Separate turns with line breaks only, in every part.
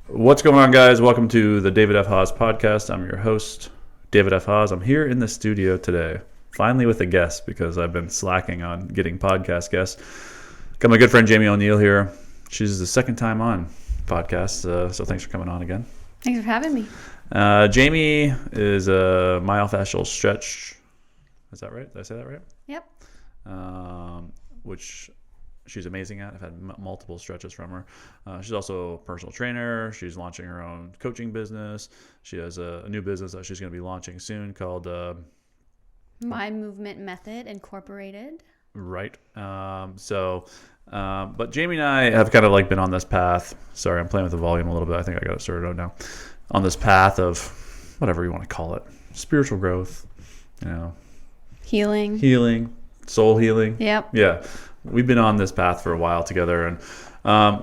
What's going on, guys? Welcome to the David F. Haas podcast. I'm your host, David F. Haas. I'm here in the studio today, finally with a guest because I've been slacking on getting podcast guests. Got my good friend Jamie O'Neill here. She's the second time on podcast, so thanks for coming on again.
Thanks for having me.
Jamie is a myofascial stretch. Is that right? Did I say that right?
Yep.
Which she's amazing at. I've had multiple stretches from her. She's also a personal trainer. She's launching her own coaching business. She has a new business that she's going to be launching soon called
My Movement Method Incorporated.
Right. But Jamie and I have kind of like been on this path. Sorry, I'm playing with the volume a little bit. I think I got it sorted out now. On this path of whatever you want to call it, spiritual growth,
Healing.
soul healing.
Yep.
Yeah. We've been on this path for a while together, and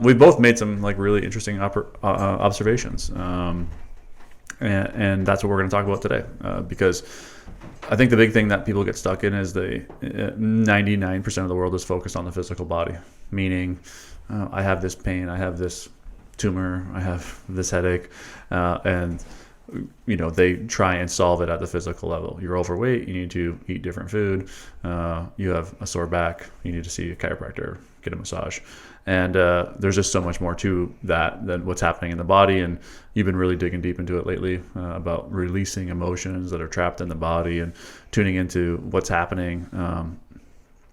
we've both made some like really interesting observations, and that's what we're going to talk about today. Because I think the big thing that people get stuck in is 99% of the world is focused on the physical body, meaning I have this pain, I have this tumor, I have this headache, and they try and solve it at the physical level. You're overweight, you need to eat different food. You have a sore back, you need to see a chiropractor, get a massage. And there's just so much more to that than what's happening in the body. And you've been really digging deep into it lately about releasing emotions that are trapped in the body and tuning into what's happening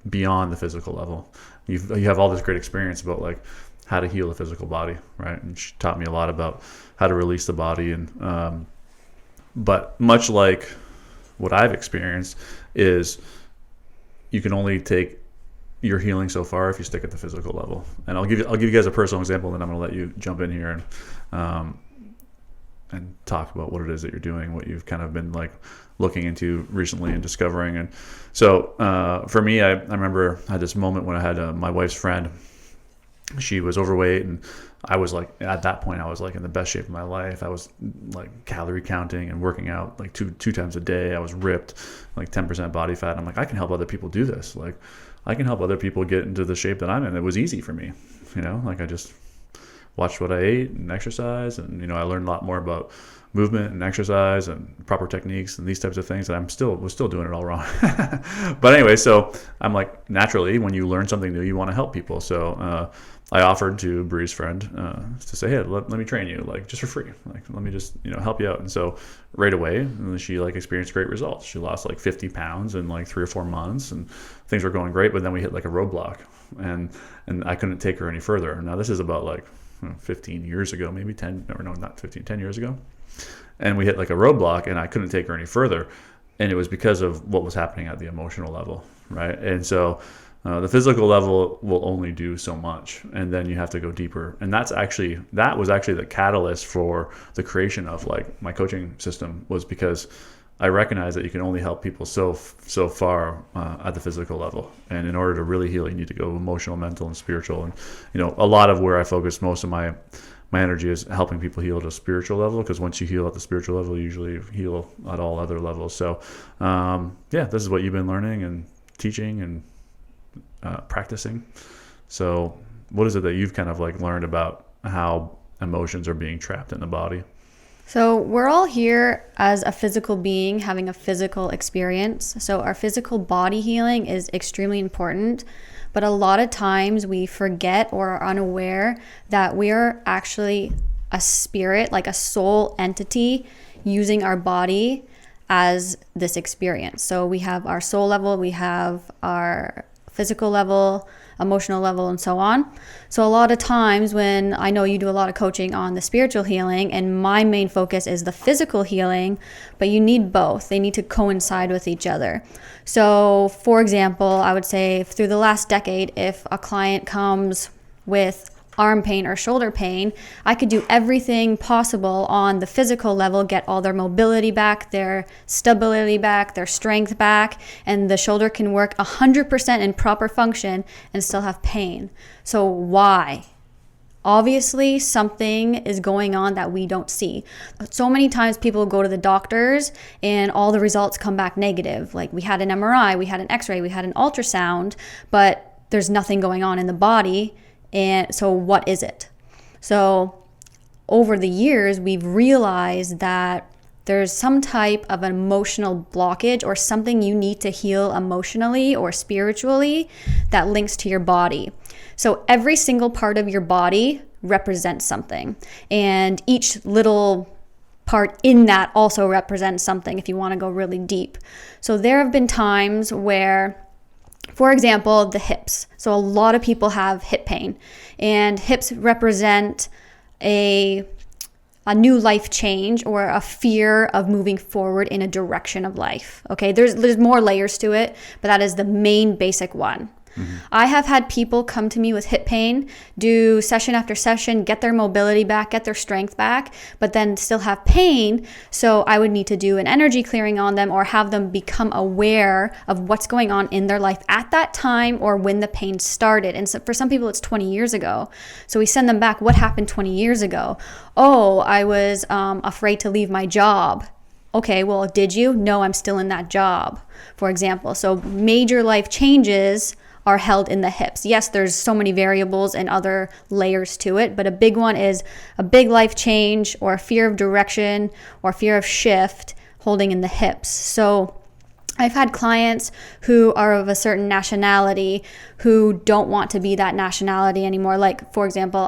beyond the physical level. You have all this great experience about like how to heal the physical body, right? And she taught me a lot about how to release the body. And but much like what I've experienced is you can only take your healing so far if you stick at the physical level. And I'll give you guys a personal example, and then I'm going to let you jump in here and talk about what it is that you're doing, what you've kind of been like looking into recently and discovering. And so for me, I remember I had this moment when I had my wife's friend. She was overweight, and I was like, at that point, I was like in the best shape of my life. I was like calorie counting and working out like two times a day. I was ripped, like 10% body fat. I'm like, I can help other people do this. Like, I can help other people get into the shape that I'm in. It was easy for me, like I just watched what I ate and exercise, and I learned a lot more about movement and exercise and proper techniques and these types of things. And was still doing it all wrong. But anyway, so I'm like, naturally, when you learn something new, you want to help people. So I offered to Bree's friend to say, hey, let me train you, like just for free. Like, let me just, help you out. And so right away, she like experienced great results. She lost like 50 pounds in like 3 or 4 months, and things were going great. But then we hit like a roadblock, and I couldn't take her any further. Now this is about like 15 years ago, maybe 10, or no, not 15, 10 years ago. And we hit like a roadblock, and I couldn't take her any further. And it was because of what was happening at the emotional level, right? And so the physical level will only do so much, and then you have to go deeper. And that was actually the catalyst for the creation of like my coaching system, was because I recognize that you can only help people so far at the physical level. And in order to really heal, you need to go emotional, mental, and spiritual. And a lot of where I focus most of my energy is helping people heal at a spiritual level, because once you heal at the spiritual level, you usually heal at all other levels. So this is what you've been learning and teaching and practicing. So what is it that you've kind of like learned about how emotions are being trapped in the body?
So we're all here as a physical being having a physical experience. So our physical body healing is extremely important. But a lot of times we forget or are unaware that we are actually a spirit, like a soul entity, using our body as this experience. So we have our soul level, we have our physical level, emotional level, and so on. So a lot of times when I know you do a lot of coaching on the spiritual healing, and my main focus is the physical healing, but you need both. They need to coincide with each other. So for example, I would say through the last decade, if a client comes with arm pain or shoulder pain, I could do everything possible on the physical level, get all their mobility back, their stability back, their strength back, and the shoulder can work 100% in proper function and still have pain. So why? Obviously, something is going on that we don't see. So many times people go to the doctors and all the results come back negative. Like, we had an MRI, we had an X-ray, we had an ultrasound, but there's nothing going on in the body. And so what is it? So over the years, we've realized that there's some type of emotional blockage or something you need to heal emotionally or spiritually that links to your body. So every single part of your body represents something, and each little part in that also represents something if you want to go really deep. So there have been times where, for example, the hips. So a lot of people have hip pain, and hips represent a new life change or a fear of moving forward in a direction of life. Okay, there's more layers to it, but that is the main basic one. I have had people come to me with hip pain, do session after session, get their mobility back, get their strength back, but then still have pain. So I would need to do an energy clearing on them or have them become aware of what's going on in their life at that time or when the pain started. And so for some people, it's 20 years ago. So we send them back. What happened 20 years ago? Oh, I was afraid to leave my job. Okay, well, did you? No, I'm still in that job, for example. So major life changes are held in the hips. Yes, there's so many variables and other layers to it, but a big one is a big life change or a fear of direction or fear of shift holding in the hips. So I've had clients who are of a certain nationality who don't want to be that nationality anymore. Like, for example,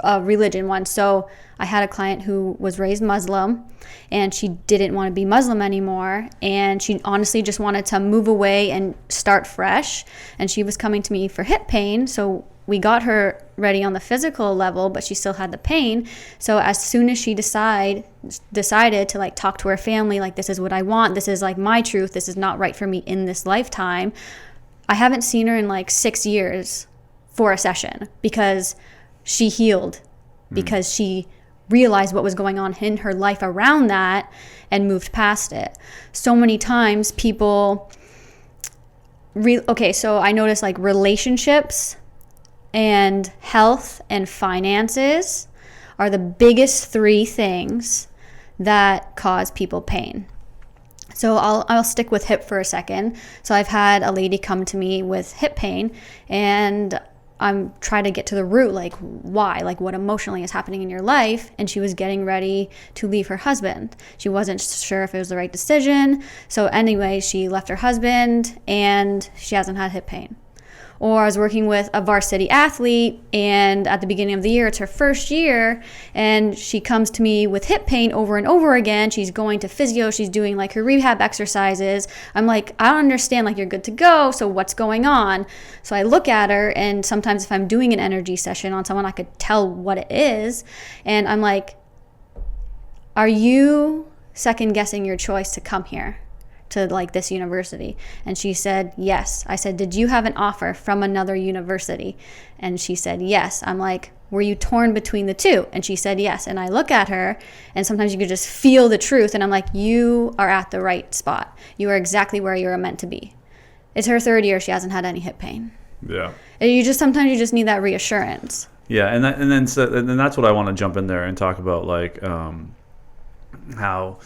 a religion one. So I had a client who was raised Muslim and she didn't want to be Muslim anymore, and she honestly just wanted to move away and start fresh, and she was coming to me for hip pain. So we got her ready on the physical level, but she still had the pain. So as soon as she decided to like talk to her family, like, this is what I want, this is like my truth, this is not right for me in this lifetime, I haven't seen her in like 6 years for a session because she healed, because she realized what was going on in her life around that and moved past it. So many times people, so I notice like relationships and health and finances are the biggest 3 things that cause people pain. So I'll stick with hip for a second. So I've had a lady come to me with hip pain, and I'm trying to get to the root, like why, like what emotionally is happening in your life. And she was getting ready to leave her husband. She wasn't sure if it was the right decision. So anyway, she left her husband and she hasn't had hip pain. Or I was working with a varsity athlete, and at the beginning of the year, it's her first year, and she comes to me with hip pain over and over again. She's going to physio, she's doing like her rehab exercises. I'm like, I don't understand, like, you're good to go, so what's going on? So I look at her, and sometimes if I'm doing an energy session on someone, I could tell what it is. And I'm like, are you second guessing your choice to come here to like this university? And she said yes. I said, did you have an offer from another university? And she said yes. I'm like, were you torn between the two? And she said yes. And I look at her, and sometimes you could just feel the truth, and I'm like, you are at the right spot, you are exactly where you're meant to be. It's her 3rd year, she hasn't had any hip pain.
Yeah.
And sometimes you just need that reassurance.
Yeah. And then that's what I want to jump in there and talk about, like how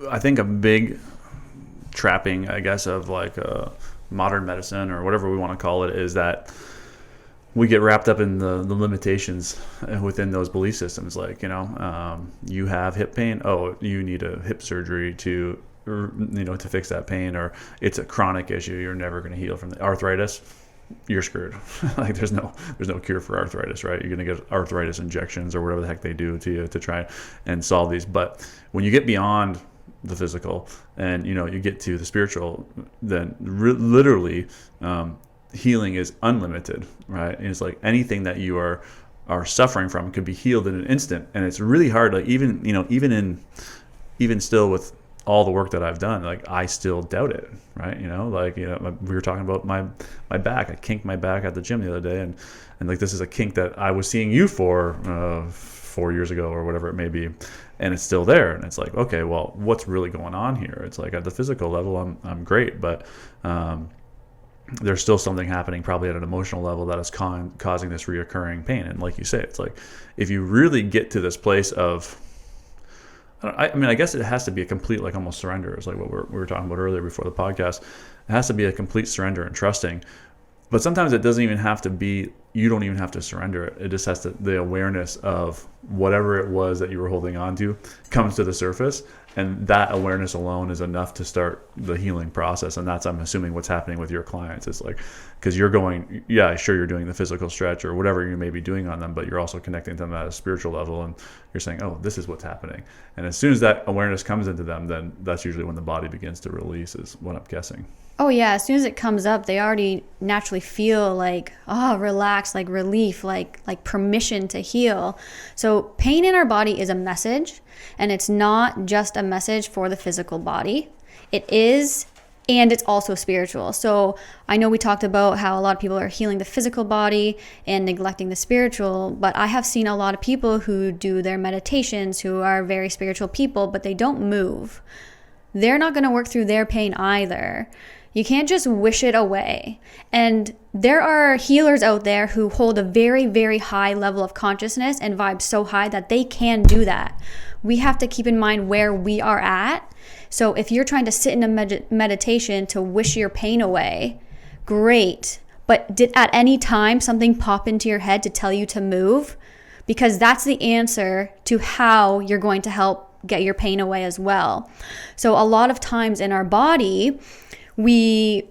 I think a big trapping, I guess, of like modern medicine or whatever we want to call it is that we get wrapped up in the limitations within those belief systems. Like, you have hip pain. Oh, you need a hip surgery to fix that pain, or it's a chronic issue. You're never going to heal from the arthritis. You're screwed. Like there's no cure for arthritis, right? You're going to get arthritis injections or whatever the heck they do to you to try and solve these. But when you get beyond the physical and you get to the spiritual, then literally healing is unlimited, right? And it's like anything that you are suffering from could be healed in an instant. And it's really hard, like even still with all the work that I've done, like I still doubt it, right? We were talking about my back. I kinked my back at the gym the other day, and like this is a kink that I was seeing you for 4 years ago or whatever it may be, and it's still there. And it's like, okay, well, what's really going on here? It's like at the physical level, I'm great, but there's still something happening probably at an emotional level that is causing this reoccurring pain. And like you say, it's like if you really get to this place of, I guess it has to be a complete, like almost surrender. It's like what we were talking about earlier before the podcast. It has to be a complete surrender and trusting. But sometimes it doesn't even have to be you don't even have to surrender it. It just has to, the awareness of whatever it was that you were holding on to comes to the surface. And that awareness alone is enough to start the healing process. And that's, I'm assuming, what's happening with your clients. It's like, because you're going, yeah, sure, you're doing the physical stretch or whatever you may be doing on them, but you're also connecting to them at a spiritual level. And you're saying, oh, this is what's happening. And as soon as that awareness comes into them, then that's usually when the body begins to release, is what I'm guessing.
Oh yeah, as soon as it comes up, they already naturally feel like, oh, relax, like relief, like permission to heal. So pain in our body is a message, and it's not just a message for the physical body. It is, and it's also spiritual. So I know we talked about how a lot of people are healing the physical body and neglecting the spiritual, but I have seen a lot of people who do their meditations, who are very spiritual people, but they don't move. They're not going to work through their pain either. You can't just wish it away. And there are healers out there who hold a very, very high level of consciousness and vibe so high that they can do that. We have to keep in mind where we are at. So if you're trying to sit in a meditation to wish your pain away, great. But did at any time something pop into your head to tell you to move? Because that's the answer to how you're going to help get your pain away as well. So a lot of times in our body, we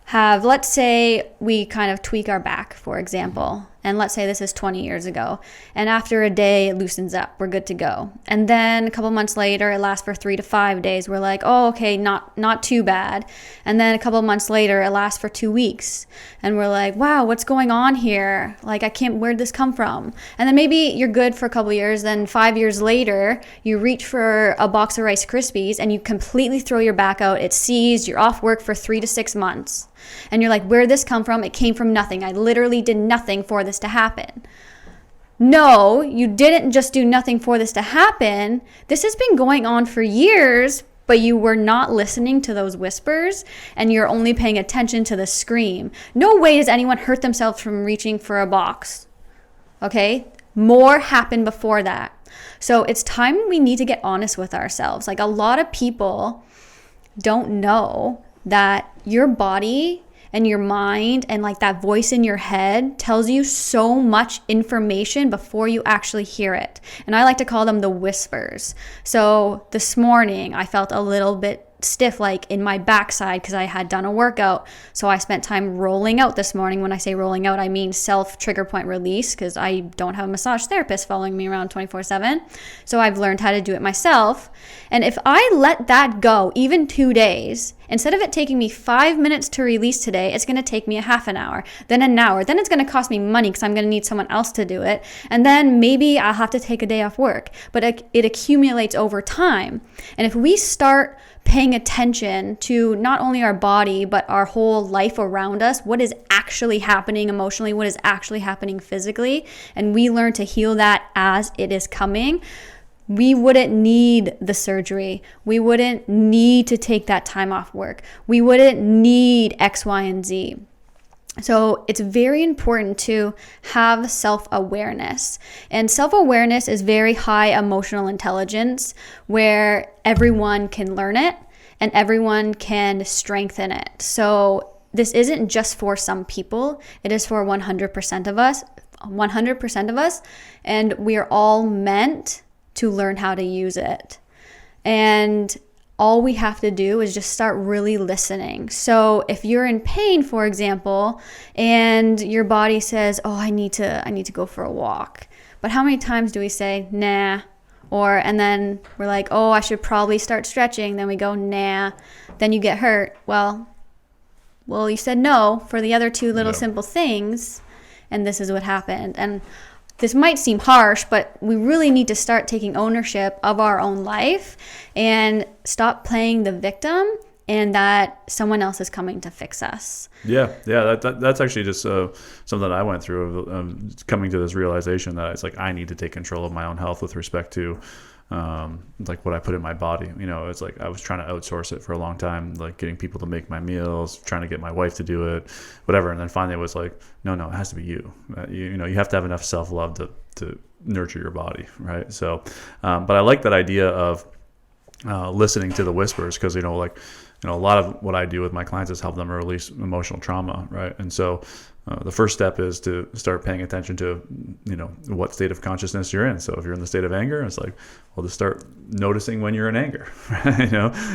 have, let's say we kind of tweak our back, for example, and let's say this is 20 years ago, and after a day it loosens up, we're good to go. And then a couple months later, it lasts for 3 to 5 days, we're like, oh, okay, not too bad. And then a couple months later, it lasts for 2 weeks, and we're like, wow, what's going on here? Like, where'd this come from? And then maybe you're good for a couple years, then 5 years later, you reach for a box of Rice Krispies and you completely throw your back out, it's seized, you're off work for 3 to 6 months. And you're like, where'd this come from? It came from nothing. I literally did nothing for this to happen. No, you didn't just do nothing for this to happen. This has been going on for years, but you were not listening to those whispers and you're only paying attention to the scream. No way does anyone hurt themselves from reaching for a box. Okay? More happened before that. So it's time we need to get honest with ourselves. Like, a lot of people don't know that your body and your mind and like that voice in your head tells you so much information before you actually hear it. And I like to call them the whispers. So this morning I felt a little bit stiff, like in my backside, because I had done a workout. So I spent time rolling out this morning. When I say rolling out, I mean self trigger point release, because I don't have a massage therapist following me around 24/7. So I've learned how to do it myself. And if I let that go even 2 days, instead of it taking me 5 minutes to release today, it's going to take me a half an hour, then an hour, then it's going to cost me money because I'm going to need someone else to do it. And then maybe I'll have to take a day off work, but it accumulates over time. And if we start paying attention to not only our body, but our whole life around us, what is actually happening emotionally, what is actually happening physically, and we learn to heal that as it is coming, we wouldn't need the surgery. We wouldn't need to take that time off work. We wouldn't need X, Y, and Z. So it's very important to have self-awareness. And self-awareness is very high emotional intelligence, where everyone can learn it and everyone can strengthen it. So this isn't just for some people. It is for 100% of us. 100% of us. And we are all meant to learn how to use it. And all we have to do is just start really listening. So if you're in pain, for example, and your body says, oh, I need to go for a walk. But how many times do we say, nah? And then we're like, oh, I should probably start stretching. Then we go, nah. Then you get hurt. Well, you said no for the other two little simple things. And this is what happened. And this might seem harsh, but we really need to start taking ownership of our own life and stop playing the victim and that someone else is coming to fix us.
Yeah. That's actually just something I went through of coming to this realization that it's like I need to take control of my own health with respect to like what I put in my body. You know, it's like I was trying to outsource it for a long time, like getting people to make my meals, trying to get my wife to do it, whatever. And then finally it was like, no, it has to be you. You have to have enough self-love to nurture your body, right? So, but I like that idea of listening to the whispers, because a lot of what I do with my clients is help them release emotional trauma, right? And so The first step is to start paying attention to, what state of consciousness you're in. So if you're in the state of anger, it's like, well, just start noticing when you're in anger.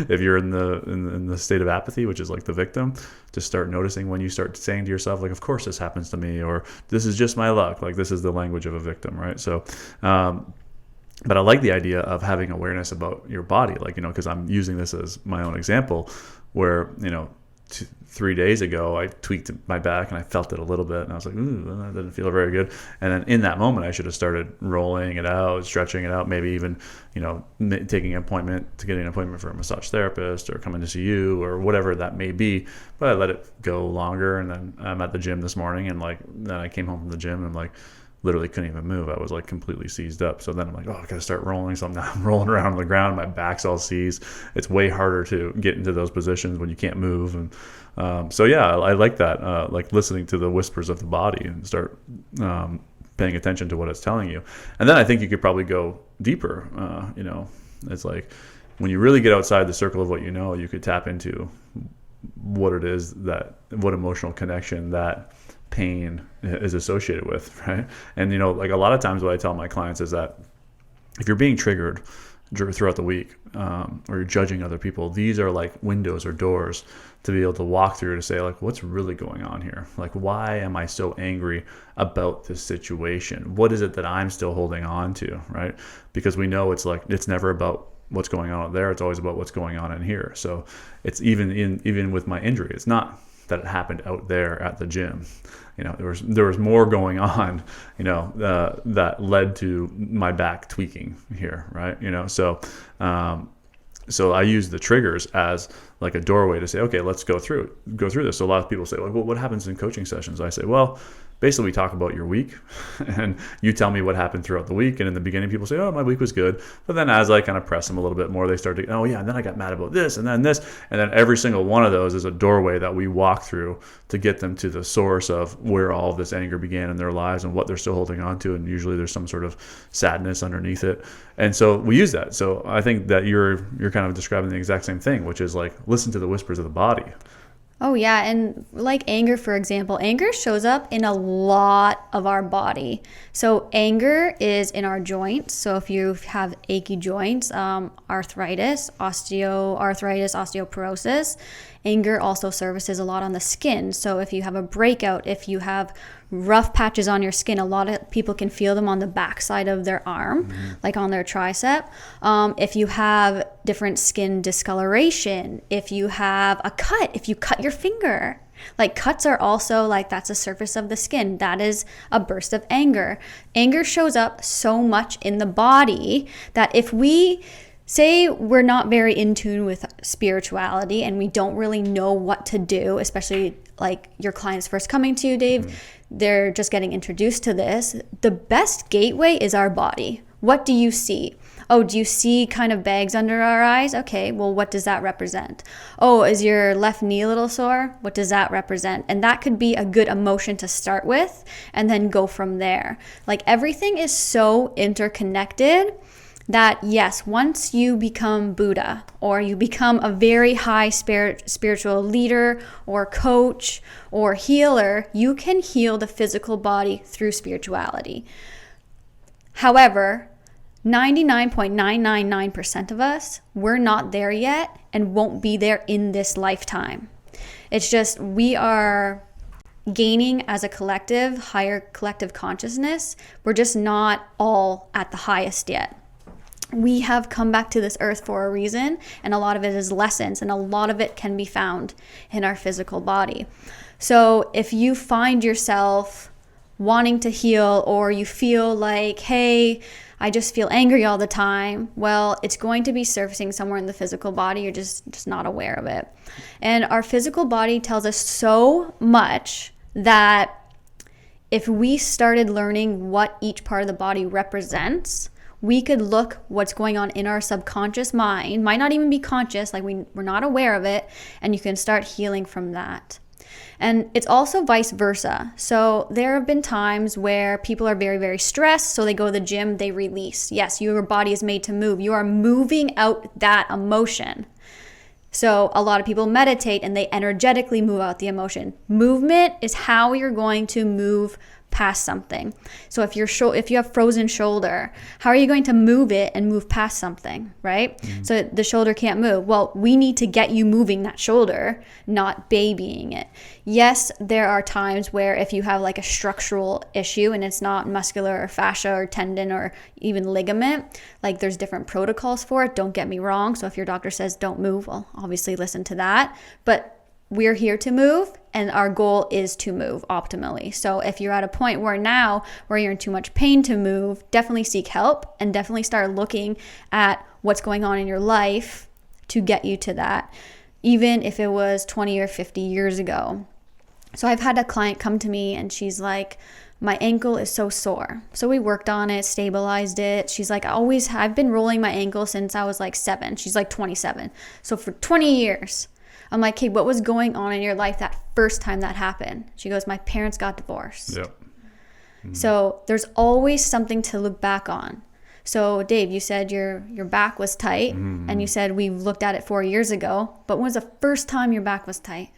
If you're in the state of apathy, which is like the victim, just start noticing when you start saying to yourself, like, of course this happens to me, or this is just my luck. Like, this is the language of a victim, right? So, but I like the idea of having awareness about your body, like, because I'm using this as my own example, where 3 days ago I tweaked my back and I felt it a little bit, and I was like, ooh, that didn't feel very good. And then in that moment, I should have started rolling it out, stretching it out, maybe even getting an appointment for a massage therapist, or coming to see you, or whatever that may be. But I let it go longer, and then I'm at the gym this morning, and then I came home from the gym and literally couldn't even move. I was completely seized up. So then I'm like, oh, I gotta start rolling. So I'm rolling around on the ground. My back's all seized. It's way harder to get into those positions when you can't move. And so yeah, I like that. Like listening to the whispers of the body and start paying attention to what it's telling you. And then I think you could probably go deeper. It's like when you really get outside the circle of what you could tap into what it is what emotional connection that pain is associated with, right? And a lot of times what I tell my clients is that if you're being triggered throughout the week, or you're judging other people, these are like windows or doors to be able to walk through to say, like, what's really going on here? Like, why am I so angry about this situation? What is it that I'm still holding on to, right? Because we know it's never about what's going on out there. It's always about what's going on in here. So it's even with my injury, it's not that it happened out there at the gym. There was more going on, that led to my back tweaking here, right? So I use the triggers as like a doorway to say, okay, let's go through this. So a lot of people say, well, what happens in coaching sessions? I say, well, basically we talk about your week and you tell me what happened throughout the week. And in the beginning, people say, oh, my week was good. But then as I kind of press them a little bit more, they start to, oh yeah, and then I got mad about this and then this. And then every single one of those is a doorway that we walk through to get them to the source of where all of this anger began in their lives and what they're still holding on to. And usually there's some sort of sadness underneath it. And so we use that. So I think that you're kind of describing the exact same thing, which is like, listen to the whispers of the body.
Oh, yeah. And like anger, for example, anger shows up in a lot of our body. So anger is in our joints. So if you have achy joints, arthritis, osteoporosis, anger also surfaces a lot on the skin. So if you have a breakout, if you have rough patches on your skin, a lot of people can feel them on the backside of their arm, like on their tricep. If you have different skin discoloration, if you have a cut, if you cut your finger, like cuts are also like, that's a surface of the skin. That is a burst of anger. Anger shows up so much in the body that if we say we're not very in tune with spirituality and we don't really know what to do, especially like your clients first coming to you, Dave, they're just getting introduced to this. The best gateway is our body. What do you see? Oh, do you see kind of bags under our eyes? Okay, well, what does that represent? Oh, is your left knee a little sore? What does that represent? And that could be a good emotion to start with and then go from there. Like everything is so interconnected that yes, once you become Buddha or you become a very high spiritual leader or coach or healer, you can heal the physical body through spirituality. However, 99.999% of us, we're not there yet and won't be there in this lifetime. It's just we are gaining as a collective, higher collective consciousness. We're just not all at the highest yet. We have come back to this earth for a reason, and a lot of it is lessons, and a lot of it can be found in our physical body. So if you find yourself wanting to heal, or you feel like, hey, I just feel angry all the time, well, it's going to be surfacing somewhere in the physical body. You're just not aware of it. And our physical body tells us so much that if we started learning what each part of the body represents, we could look what's going on in our subconscious mind, might not even be conscious, like we're not aware of it, and you can start healing from that. And it's also vice versa. So there have been times where people are very, very stressed, so they go to the gym, they release. Yes, your body is made to move. You are moving out that emotion. So a lot of people meditate and they energetically move out the emotion. Movement is how you're going to move past something. So if you have frozen shoulder, how are you going to move it and move past something, right? So the shoulder can't move. Well, we need to get you moving that shoulder, not babying it. Yes, there are times where if you have like a structural issue and it's not muscular or fascia or tendon or even ligament, like there's different protocols for it. Don't get me wrong. So if your doctor says don't move, well, obviously listen to that. But we're here to move, and our goal is to move optimally. So if you're at a point where you're in too much pain to move, definitely seek help and definitely start looking at what's going on in your life to get you to that, even if it was 20 or 50 years ago. So I've had a client come to me and she's like, my ankle is so sore. So we worked on it, stabilized it. She's like, I've been rolling my ankle since I was like 7. She's like 27. So for 20 years. I'm like, hey, what was going on in your life that first time that happened? She goes, my parents got divorced.
Yep.
So there's always something to look back on. So Dave, you said your back was tight, and you said we looked at it 4 years ago. But when was the first time your back was tight?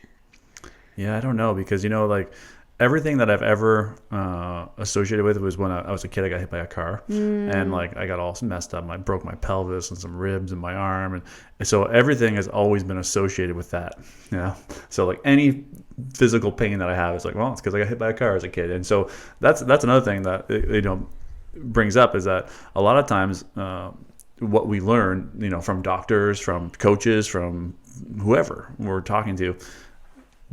Yeah, I don't know, because like everything that I've ever associated with was when I was a kid. I got hit by a car, and like I got all messed up. I broke my pelvis and some ribs in my arm, and so everything has always been associated with that. So like any physical pain that I have is like, well, it's because I got hit by a car as a kid. And so that's another thing that brings up, is that a lot of times what we learn from doctors, from coaches, from whoever we're talking to,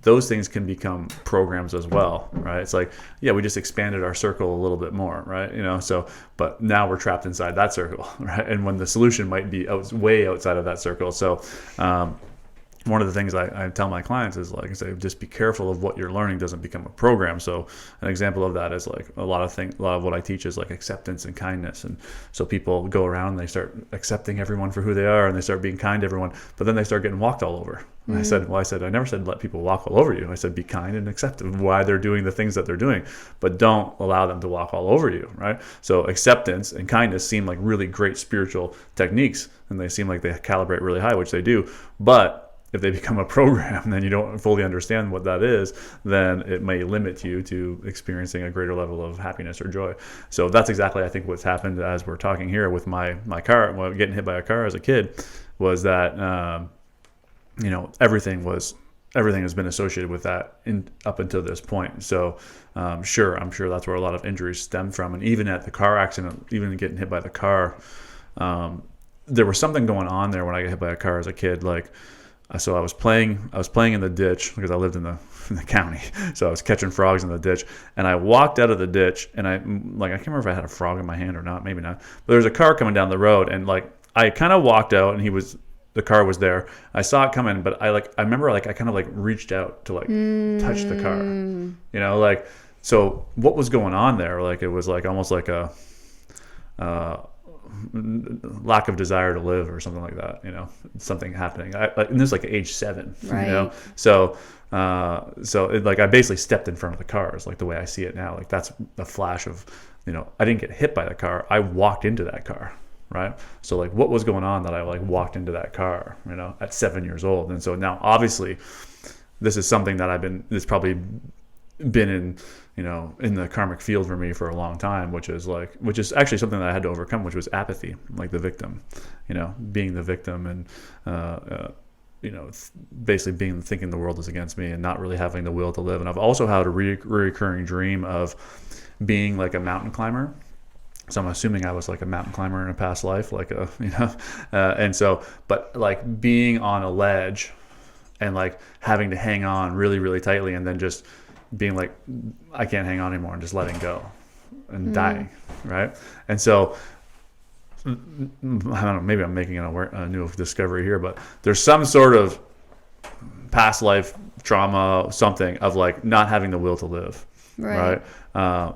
those things can become programs as well, right? It's like, yeah, we just expanded our circle a little bit more, right? So, but now we're trapped inside that circle, right? And when the solution might be way outside of that circle. So, one of the things I tell my clients is, like I say, just be careful of what you're learning doesn't become a program. So an example of that is like a lot of what I teach is like acceptance and kindness. And so people go around and they start accepting everyone for who they are, and they start being kind to everyone, but then they start getting walked all over. And I said, I never said let people walk all over you. I said, be kind and accept why they're doing the things that they're doing, but don't allow them to walk all over you, right? So acceptance and kindness seem like really great spiritual techniques, and they seem like they calibrate really high, which they do. But if they become a program, then you don't fully understand what that is, then it may limit you to experiencing a greater level of happiness or joy. So that's exactly, I think, what's happened as we're talking here with my car, getting hit by a car as a kid, was that, everything has been associated with that up until this point. So I'm sure that's where a lot of injuries stem from. And even at the car accident, even getting hit by the car, there was something going on there when I got hit by a car as a kid. So I was playing in the ditch because I lived in the county. So I was catching frogs in the ditch, and I walked out of the ditch, and I can't remember if I had a frog in my hand or not, maybe not. But there was a car coming down the road, and I kind of walked out, and the car was there. I saw it coming, but I remember I kind of reached out to touch the car. So what was going on there? It was almost like a lack of desire to live or something like that, something happening. And this is age 7,
right.
So I basically stepped in front of the car is the way I see it now. That's a flash of, I didn't get hit by the car. I walked into that car. Right. So what was going on that I walked into that car, at 7 years old. And so now obviously this is something that it's probably been in the karmic field for me for a long time, which is actually something that I had to overcome, which was apathy, the victim, being the victim and, basically thinking the world is against me and not really having the will to live. And I've also had a recurring dream of being a mountain climber. So I'm assuming I was a mountain climber in a past life, and so, but being on a ledge and having to hang on really, really tightly, and then just being I can't hang on anymore, and just letting go and dying, right? And so I don't know, maybe I'm making a new discovery here, but there's some sort of past life trauma, something of not having the will to live, right?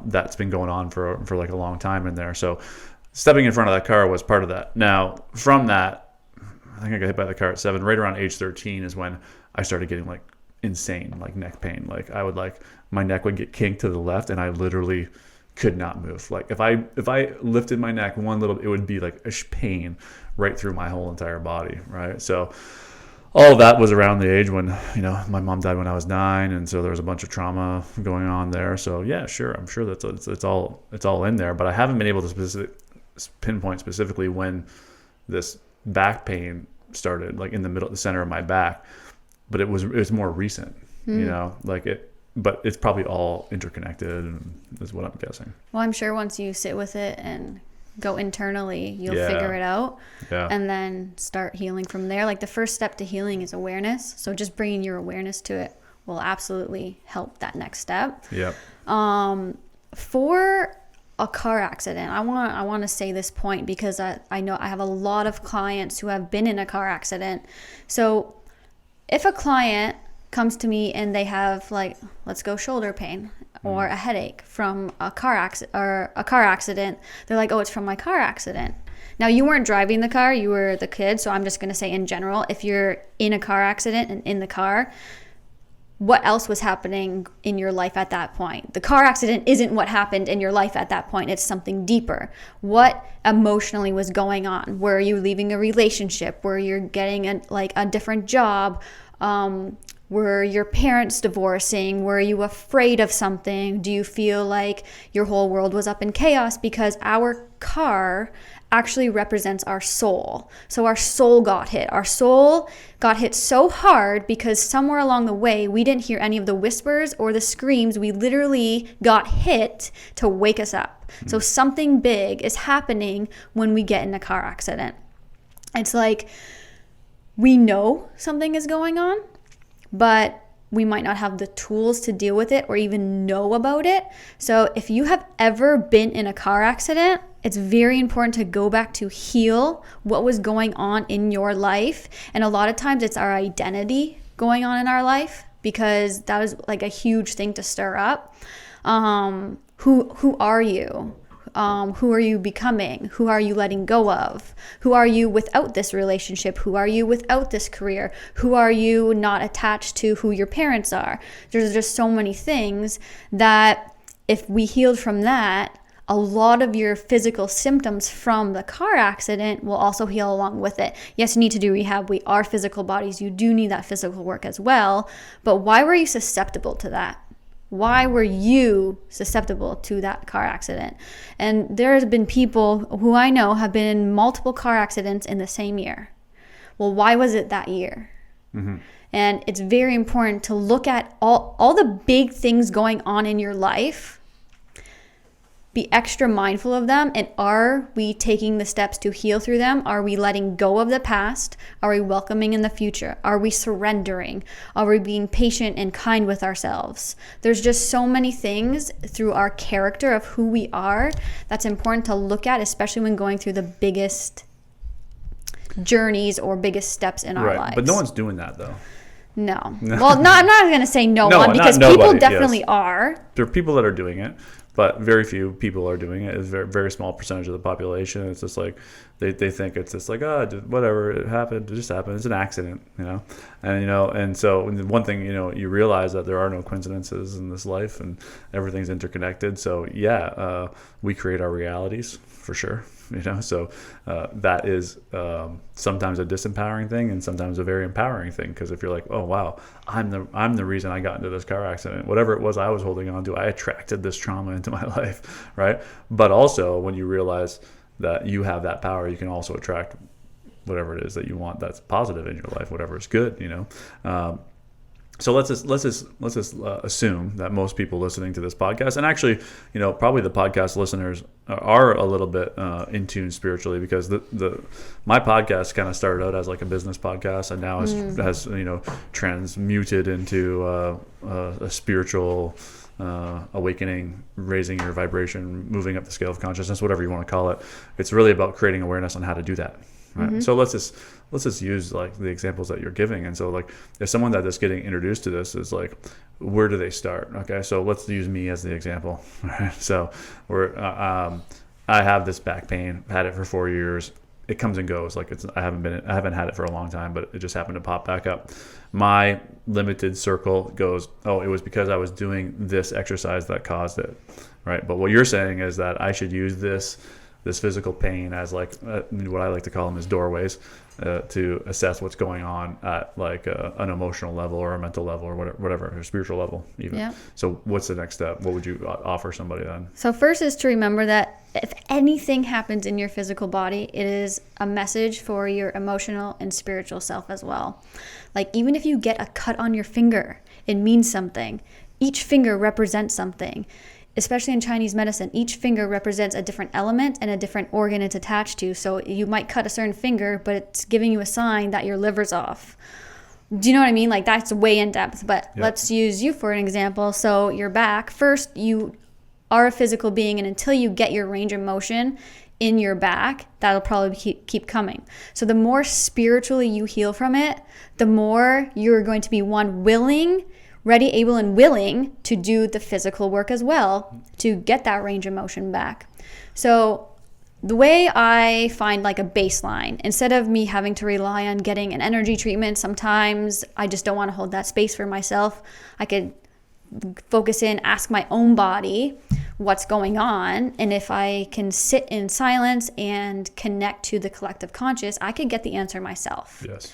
That's been going on for a long time in there. So stepping in front of that car was part of that. Now from that, I think I got hit by the car at 7. Right around age 13 is when I started getting insane neck pain. My neck would get kinked to the left, and I literally could not move. If I lifted my neck one little, it would be a pain right through my whole entire body, right? So all of that was around the age when, my mom died when I was 9, and so there was a bunch of trauma going on there. So yeah, sure, I'm sure that's it's all in there, but I haven't been able to pinpoint specifically when this back pain started, like in the center of my back. But it was more recent, but it's probably all interconnected, is what I'm guessing.
Well, I'm sure once you sit with it and go internally, you'll figure it out, and then start healing from there. Like the first step to healing is awareness. So just bringing your awareness to it will absolutely help that next step.
Yeah.
For a car accident, I want to say this point because I know I have a lot of clients who have been in a car accident. So if a client comes to me and they have, like, let's go shoulder pain or a headache from a car accident, they're like, oh, it's from my car accident. Now, you weren't driving the car, you were the kid. So I'm just going to say in general, if you're in a car accident and in the car, what else was happening in your life at that point? The car accident isn't what happened in your life at that point. It's something deeper. What emotionally was going on? Were you leaving a relationship? Were you getting a different job? Were your parents divorcing? Were you afraid of something? Do you feel like your whole world was up in chaos? Because our car actually represents our soul. So our soul got hit. Our soul got hit so hard because somewhere along the way, we didn't hear any of the whispers or the screams. We literally got hit to wake us up. So something big is happening when we get in a car accident. It's like we know something is going on, but we might not have the tools to deal with it or even know about it. So if you have ever been in a car accident, it's very important to go back to heal what was going on in your life. And a lot of times it's our identity going on in our life, because that is like a huge thing to stir up. Who are you? Who are you becoming? Who are you letting go of? Who are you without this relationship? Who are you without this career? Who are you not attached to who your parents are? There's just so many things that if we healed from that, a lot of your physical symptoms from the car accident will also heal along with it. Yes, you need to do rehab. We are physical bodies. You do need that physical work as well. But why were you susceptible to that? Why were you susceptible to that car accident? And there's been people who I know have been in multiple car accidents in the same year. Well, why was it that year? Mm-hmm. And it's very important to look at all the big things going on in your life. Be extra mindful of them. And are we taking the steps to heal through them? Are we letting go of the past? Are we welcoming in the future? Are we surrendering? Are we being patient and kind with ourselves? There's just so many things through our character of who we are that's important to look at, especially when going through the biggest journeys or biggest steps in our lives.
But no one's doing that, though.
No. Well, I'm not going to say no one, because people definitely are.
There are people that are doing it, but very few people are doing it. It's a very, very small percentage of the population. It's just like they think it's just like, whatever, it happened, it just happened. It's an accident, and so one thing, you realize that there are no coincidences in this life, and everything's interconnected. So we create our realities for sure. So that is sometimes a disempowering thing and sometimes a very empowering thing, because if you're like, oh wow, I'm the reason I got into this car accident, whatever it was I was holding on to, I attracted this trauma into my life, right? But also when you realize that you have that power, you can also attract whatever it is that you want that's positive in your life, whatever is good, So let's just assume that most people listening to this podcast, and actually, probably the podcast listeners are a little bit in tune spiritually, because my podcast kind of started out as like a business podcast, and now has transmuted into a spiritual awakening, raising your vibration, moving up the scale of consciousness, whatever you want to call it. It's really about creating awareness on how to do that. Right. Mm-hmm. So let's just use like the examples that you're giving. And so like if someone that is getting introduced to this is like, where do they start? Okay. So let's use me as the example. Right. So I have this back pain, had it for 4 years. It comes and goes. Like I haven't had it for a long time, but it just happened to pop back up. My limited circle goes, oh, it was because I was doing this exercise that caused it. Right. But what you're saying is that I should use this this physical pain as like what I like to call them is doorways to assess what's going on at like an emotional level or a mental level or whatever, or spiritual level even. Yeah. So what's the next step? What would you offer somebody then?
So first is to remember that if anything happens in your physical body, it is a message for your emotional and spiritual self as well. Like even if you get a cut on your finger, it means something. Each finger represents something. Especially in Chinese medicine, each finger represents a different element and a different organ it's attached to. So you might cut a certain finger, but it's giving you a sign that your liver's off. Do you know what I mean? Like that's way in depth, but let's use you for an example. So your back, first you are a physical being, and until you get your range of motion in your back, that'll probably keep coming. So the more spiritually you heal from it, the more you're going to be willing, ready, able, and willing to do the physical work as well to get that range of motion back. So the way I find like a baseline, instead of me having to rely on getting an energy treatment, sometimes I just don't want to hold that space for myself. I could focus in, ask my own body what's going on. And if I can sit in silence and connect to the collective conscious, I could get the answer myself.
Yes.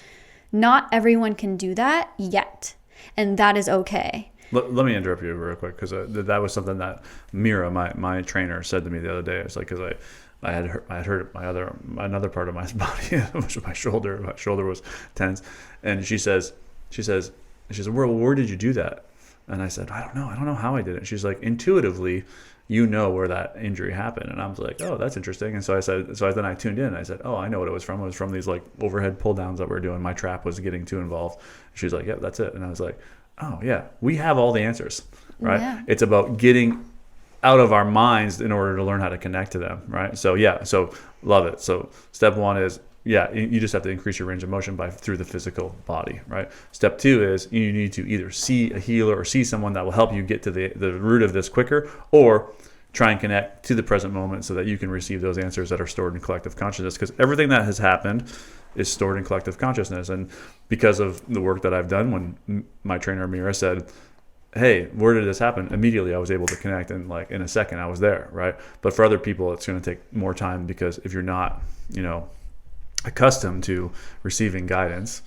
Not everyone can do that yet. And that is okay.
Let me interrupt you real quick, because that was something that Mira, my trainer, said to me the other day. It's like, because I had hurt another part of my body, which was my shoulder. My shoulder was tense, and she says, well, where did you do that? And I said, I don't know how I did it. She's like, intuitively, you know where that injury happened. And I was like, oh, that's interesting. And so then I tuned in and I said, oh, I know what it was from. It was from these like overhead pull downs that we were doing. My trap was getting too involved. She's like, yeah, that's it. And I was like, oh yeah, we have all the answers, right? Yeah. It's about getting out of our minds in order to learn how to connect to them, right? So yeah, so love it. So step one is, yeah, you just have to increase your range of motion through the physical body, right? Step two is you need to either see a healer or see someone that will help you get to the root of this quicker, or try and connect to the present moment so that you can receive those answers that are stored in collective consciousness, because everything that has happened is stored in collective consciousness. And because of the work that I've done, when my trainer Mira said, hey, where did this happen? Immediately I was able to connect, and like in a second I was there, right? But for other people, it's going to take more time, because if you're not, accustomed to receiving guidance,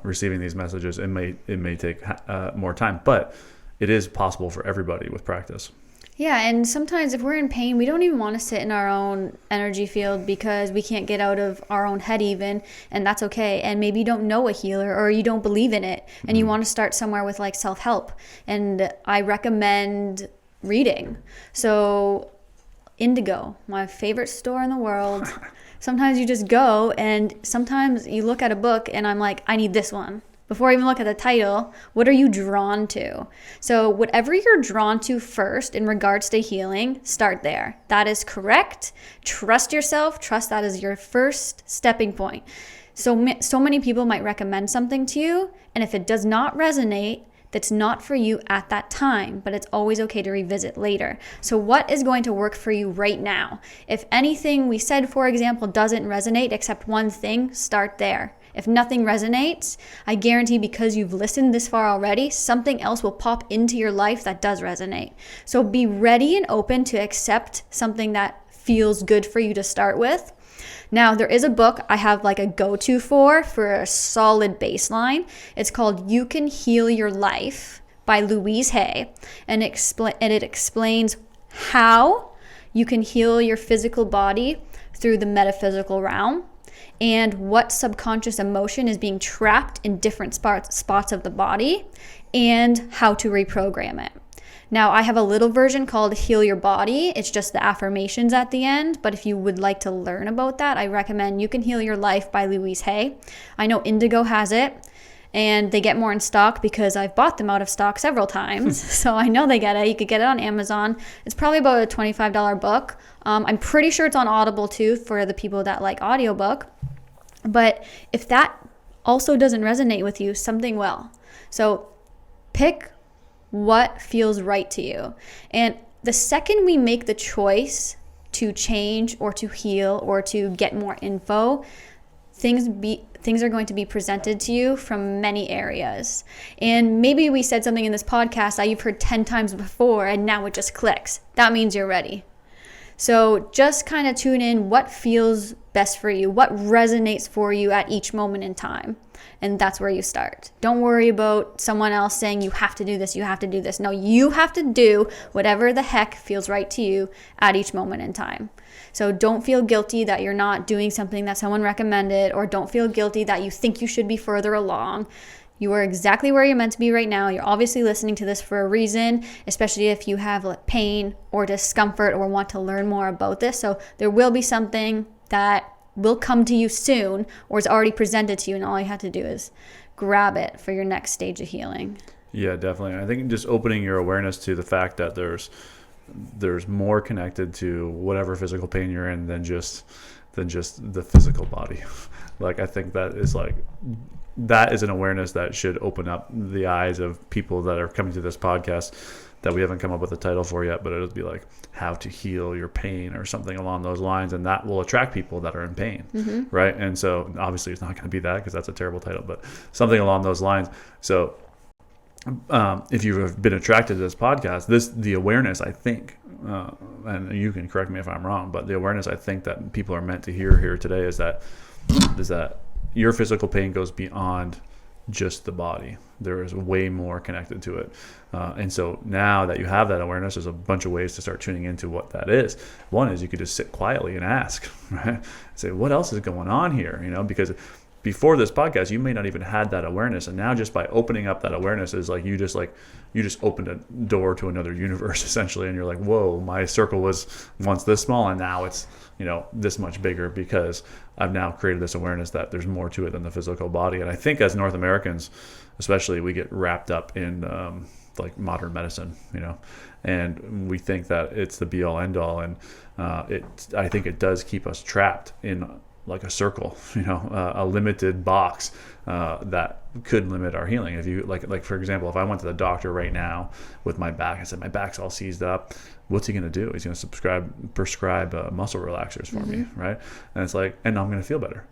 receiving these messages, it may take more time, but it is possible for everybody with practice.
Yeah, and sometimes if we're in pain, we don't even want to sit in our own energy field because we can't get out of our own head even, and that's okay. And maybe you don't know a healer, or you don't believe in it, and you want to start somewhere with like self-help. And I recommend reading. So Indigo, my favorite store in the world. Sometimes you just go, and sometimes you look at a book and I'm like, I need this one. Before I even look at the title, what are you drawn to? So whatever you're drawn to first in regards to healing, start there. That is correct. Trust yourself. Trust that is your first stepping point. So many people might recommend something to you, and if it does not resonate, that's not for you at that time, but it's always okay to revisit later. So what is going to work for you right now? If anything we said, for example, doesn't resonate except one thing, start there. If nothing resonates, I guarantee because you've listened this far already, something else will pop into your life that does resonate. So be ready and open to accept something that feels good for you to start with. Now, there is a book I have like a go-to for a solid baseline. It's called You Can Heal Your Life by Louise Hay. And it explains how you can heal your physical body through the metaphysical realm, and what subconscious emotion is being trapped in different spots of the body, and how to reprogram it. Now, I have a little version called Heal Your Body. It's just the affirmations at the end. But if you would like to learn about that, I recommend You Can Heal Your Life by Louise Hay. I know Indigo has it, and they get more in stock because I've bought them out of stock several times. So I know they get it. You could get it on Amazon. It's probably about a $25 book. I'm pretty sure it's on Audible too for the people that like audiobook. But if that also doesn't resonate with you, something will. So pick what feels right to you. And the second we make the choice to change or to heal or to get more info, things are going to be presented to you from many areas. And maybe we said something in this podcast that you've heard 10 times before and now it just clicks. That means you're ready. So just kind of tune in what feels best for you, what resonates for you at each moment in time. And that's where you start. Don't worry about someone else saying you have to do this, you have to do this. No, you have to do whatever the heck feels right to you at each moment in time. So don't feel guilty that you're not doing something that someone recommended, or don't feel guilty that you think you should be further along. You are exactly where you're meant to be right now. You're obviously listening to this for a reason, especially if you have pain or discomfort or want to learn more about this. So there will be something that will come to you soon, or is already presented to you, and all you have to do is grab it for your next stage of healing.
Yeah, definitely. I think just opening your awareness to the fact that there's more connected to whatever physical pain you're in than just the physical body. Like, I think that is an awareness that should open up the eyes of people that are coming to this podcast that we haven't come up with a title for yet, but it'll be like how to heal your pain or something along those lines, and that will attract people that are in pain, right? And so obviously it's not going to be that, because that's a terrible title, but something along those lines. So if you have been attracted to this podcast, the awareness, I think, and you can correct me if I'm wrong, but the awareness I think that people are meant to hear here today is that your physical pain goes beyond just the body. There is way more connected to it. And so now that you have that awareness, there's a bunch of ways to start tuning into what that is. One is you could just sit quietly and ask, right? Say, what else is going on here? Because before this podcast, you may not even had that awareness. And now just by opening up that awareness is like you just opened a door to another universe, essentially. And you're like, whoa, my circle was once this small, and now it's, this much bigger, because I've now created this awareness that there's more to it than the physical body. And I think as North Americans, especially, we get wrapped up in modern medicine, and we think that it's the be all end all. And I think it does keep us trapped in like a circle, a limited box that could limit our healing. If you like for example, if I went to the doctor right now with my back, I said my back's all seized up, what's he going to do? He's going to prescribe muscle relaxers for me, right? And it's like, and I'm going to feel better,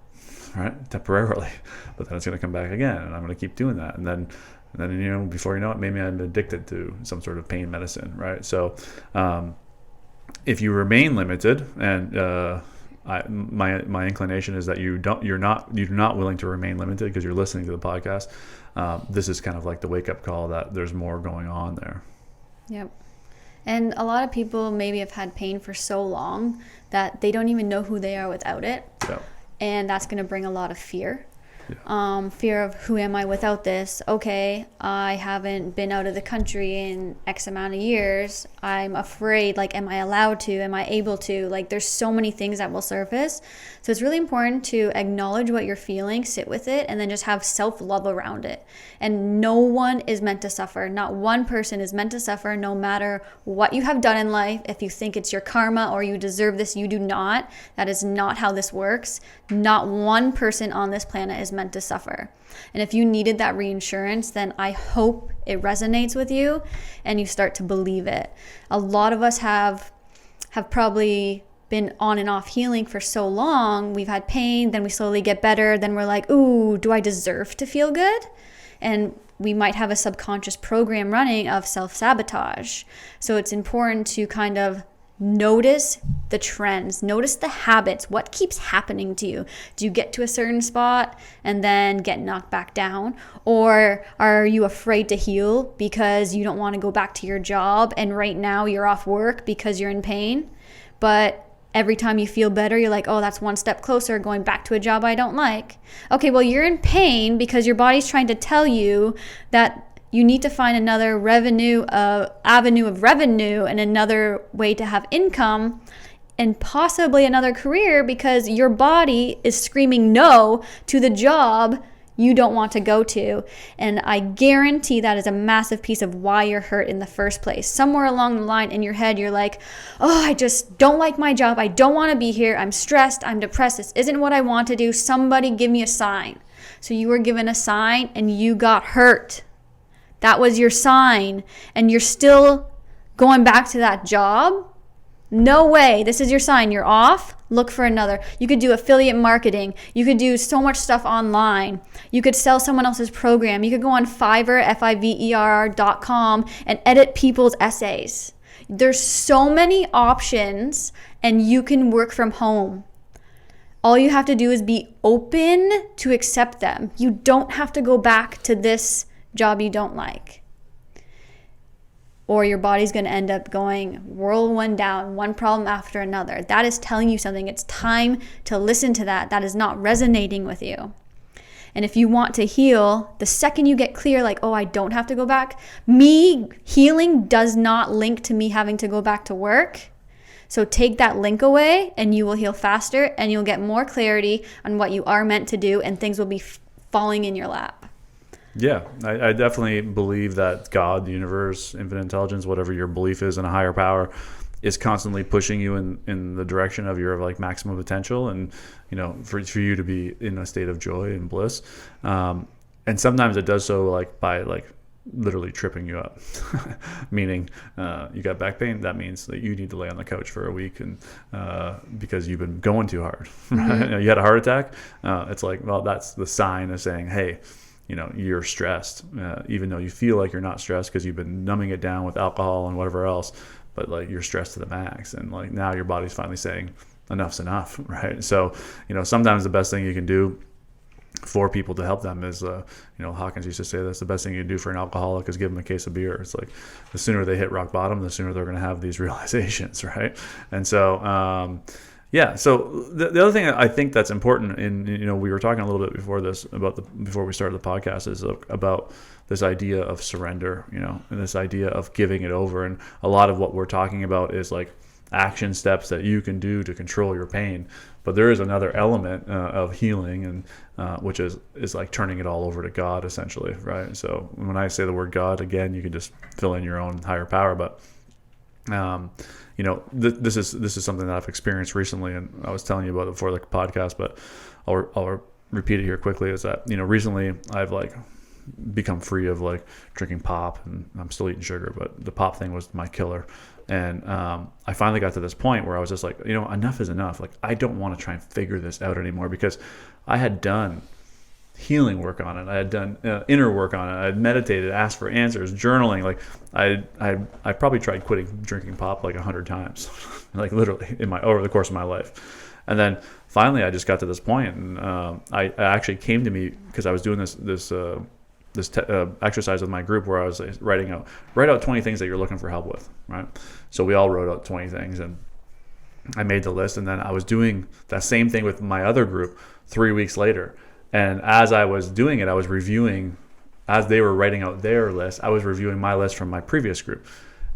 right? Temporarily, but then it's going to come back again, and I'm going to keep doing that, and then before you know it, maybe I'm addicted to some sort of pain medicine, right? So if you remain limited, and my inclination is that you're not willing to remain limited because you're listening to the podcast. This is kind of like the wake up call that there's more going on there. Yep.
And a lot of people maybe have had pain for so long that they don't even know who they are without it. Yep. And that's going to bring a lot of fear. Yeah. Fear of, who am I without this? Okay, I haven't been out of the country in X amount of years. I'm afraid, am I allowed to? Am I able to? There's so many things that will surface. So it's really important to acknowledge what you're feeling, sit with it, and then just have self-love around it. And no one is meant to suffer. Not one person is meant to suffer, no matter what you have done in life. If you think it's your karma or you deserve this, you do not. That is not how this works. Not one person on this planet is meant to suffer. And if you needed that reinsurance, then I hope it resonates with you and you start to believe it. A lot of us have probably been on and off healing for so long. We've had pain, then we slowly get better, then we're like, ooh, do I deserve to feel good? And we might have a subconscious program running of self-sabotage. So it's important to kind of notice the trends, notice the habits. What keeps happening to you? Do you get to a certain spot and then get knocked back down? Or are you afraid to heal because you don't want to go back to your job, and right now you're off work because you're in pain? But every time you feel better, you're like, oh, that's one step closer, going back to a job I don't like. Okay, well, you're in pain because your body's trying to tell you that you need to find another avenue of revenue and another way to have income and possibly another career, because your body is screaming no to the job you don't want to go to. And I guarantee that is a massive piece of why you're hurt in the first place. Somewhere along the line in your head, you're like, oh, I just don't like my job. I don't want to be here. I'm stressed. I'm depressed. This isn't what I want to do. Somebody give me a sign. So you were given a sign and you got hurt. That was your sign. And you're still going back to that job? No way. This is your sign. You're off. Look for another. You could do affiliate marketing. You could do so much stuff online. You could sell someone else's program. You could go on Fiverr, Fiverr.com, and edit people's essays. There's so many options, and you can work from home. All you have to do is be open to accept them. You don't have to go back to this job you don't like. Or your body's going to end up going whirlwind down, one problem after another. That is telling you something. It's time to listen to that. That is not resonating with you. And if you want to heal, the second you get clear, like, oh, I don't have to go back. Me healing does not link to me having to go back to work. So take that link away and you will heal faster and you'll get more clarity on what you are meant to do, and things will be falling in your lap.
Yeah, I definitely believe that God, the universe, infinite intelligence, whatever your belief is in a higher power, is constantly pushing you in the direction of your like maximum potential, and for you to be in a state of joy and bliss. And sometimes it does so like by like literally tripping you up, meaning you got back pain. That means that you need to lay on the couch for a week, and because you've been going too hard. Right?
Mm-hmm.
You had a heart attack. It's like, well, that's the sign of saying, hey, you're stressed, even though you feel like you're not stressed because you've been numbing it down with alcohol and whatever else, but like you're stressed to the max, and like now your body's finally saying enough's enough, right? So sometimes the best thing you can do for people to help them is Hawkins used to say this: the best thing you can do for an alcoholic is give them a case of beer. It's like the sooner they hit rock bottom, the sooner they're going to have these realizations, right? And so so the other thing I think that's important, and we were talking a little bit before we started the podcast, is about this idea of surrender, and this idea of giving it over. And a lot of what we're talking about is like action steps that you can do to control your pain. But there is another element of healing, and which is like turning it all over to God, essentially, right? So when I say the word God, again, you can just fill in your own higher power, but this is something that I've experienced recently, and I was telling you about it before the podcast, but I'll repeat it here quickly. Is that recently I've like become free of like drinking pop, and I'm still eating sugar, but the pop thing was my killer. And I finally got to this point where I was just like, enough is enough. Like, I don't want to try and figure this out anymore, because I had done healing work on it. I had done inner work on it. I had meditated, asked for answers, journaling. Like I probably tried quitting drinking pop like 100 times, like literally over the course of my life. And then finally I just got to this point, and I actually came to me because I was doing this exercise with my group where I was write out 20 things that you're looking for help with, right? So we all wrote out 20 things, and I made the list, and then I was doing that same thing with my other group 3 weeks later. And as I was doing it, I was reviewing, as they were writing out their list, I was reviewing my list from my previous group.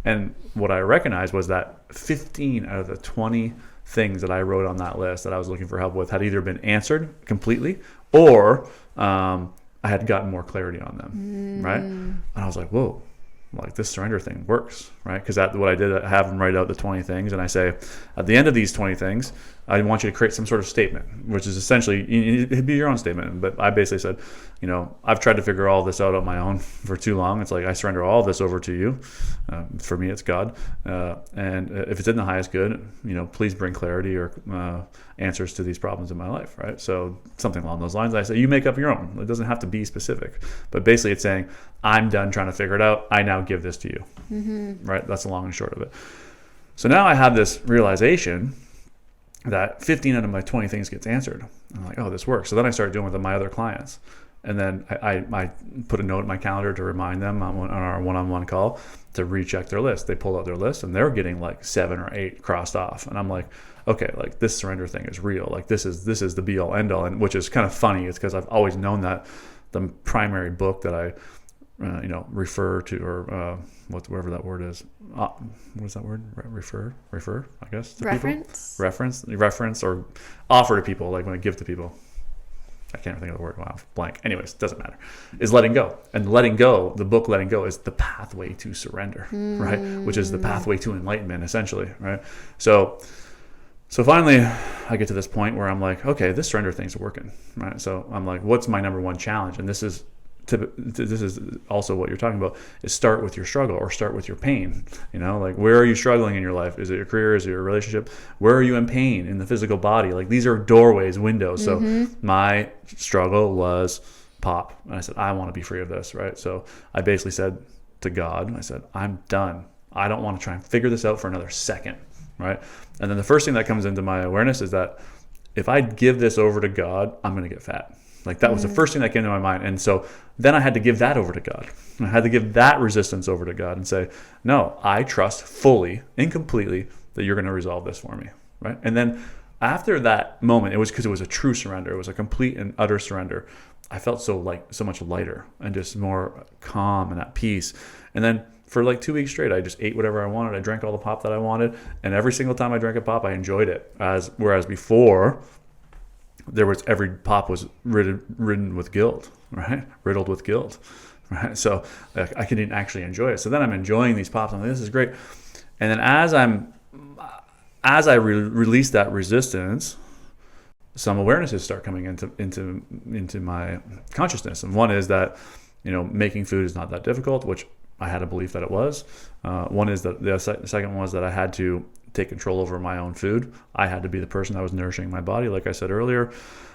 And what I recognized was that 15 out of the 20 things that I wrote on that list that I was looking for help with had either been answered completely, or I had gotten more clarity on them, right? And I was like, whoa, like this surrender thing works, right? Because what I did, I have them write out the 20 things, and I say, at the end of these 20 things, I want you to create some sort of statement, which is essentially, it'd be your own statement. But I basically said, I've tried to figure all this out on my own for too long. It's like, I surrender all of this over to you. For me, it's God. And if it's in the highest good, please bring clarity or answers to these problems in my life, right? So something along those lines. I say, you make up your own. It doesn't have to be specific. But basically it's saying, I'm done trying to figure it out. I now give this to you, right? That's the long and short of it. So now I have this realization that 15 out of my 20 things gets answered. I'm like, oh, this works. So then I started doing it with my other clients. And then I put a note in my calendar to remind them on our one-on-one call to recheck their list. They pulled out their list, and they're getting like 7 or 8 crossed off. And I'm like, okay, like this surrender thing is real. Like this is the be all end all. And which is kind of funny. It's because I've always known that the primary book that I refer to, or whatever that word is. What is that word? Refer, I guess. To
Reference?
People? Reference or offer to people, like when I give to people. I can't even think of the word. Wow, blank. Anyways, doesn't matter. Is letting go. And letting go, the book Letting Go, is the pathway to surrender, right? Which is the pathway to enlightenment, essentially, right? So finally, I get to this point where I'm like, okay, this surrender thing's working, right? So I'm like, what's my number one challenge? And this is also what you're talking about, is start with your struggle or start with your pain. Like, where are you struggling in your life? Is it your career? Is it your relationship? Where are you in pain in the physical body? Like, these are doorways, windows. So my struggle was pop. And I said, I want to be free of this, right? So I basically said to God, I said, I'm done. I don't want to try and figure this out for another second, right? And then the first thing that comes into my awareness is that if I give this over to God, I'm going to get fat. Like that was the first thing that came to my mind. And so then I had to give that over to God. I had to give that resistance over to God and say, no, I trust fully and completely that you're going to resolve this for me. Right. And then after that moment, it was because it was a true surrender. It was a complete and utter surrender. I felt so much lighter and just more calm and at peace. And then for like 2 weeks straight, I just ate whatever I wanted. I drank all the pop that I wanted. And every single time I drank a pop, I enjoyed it. Whereas before, every pop was ridden with guilt, right? Riddled with guilt, right? So I couldn't actually enjoy it. So then I'm enjoying these pops. I'm like, this is great. And then as I release that resistance, some awarenesses start coming into my consciousness. And one is that, making food is not that difficult, which I had a belief that it was. One is that the second one was that I had to take control over my own food. I had to be the person that was nourishing my body, like I said earlier.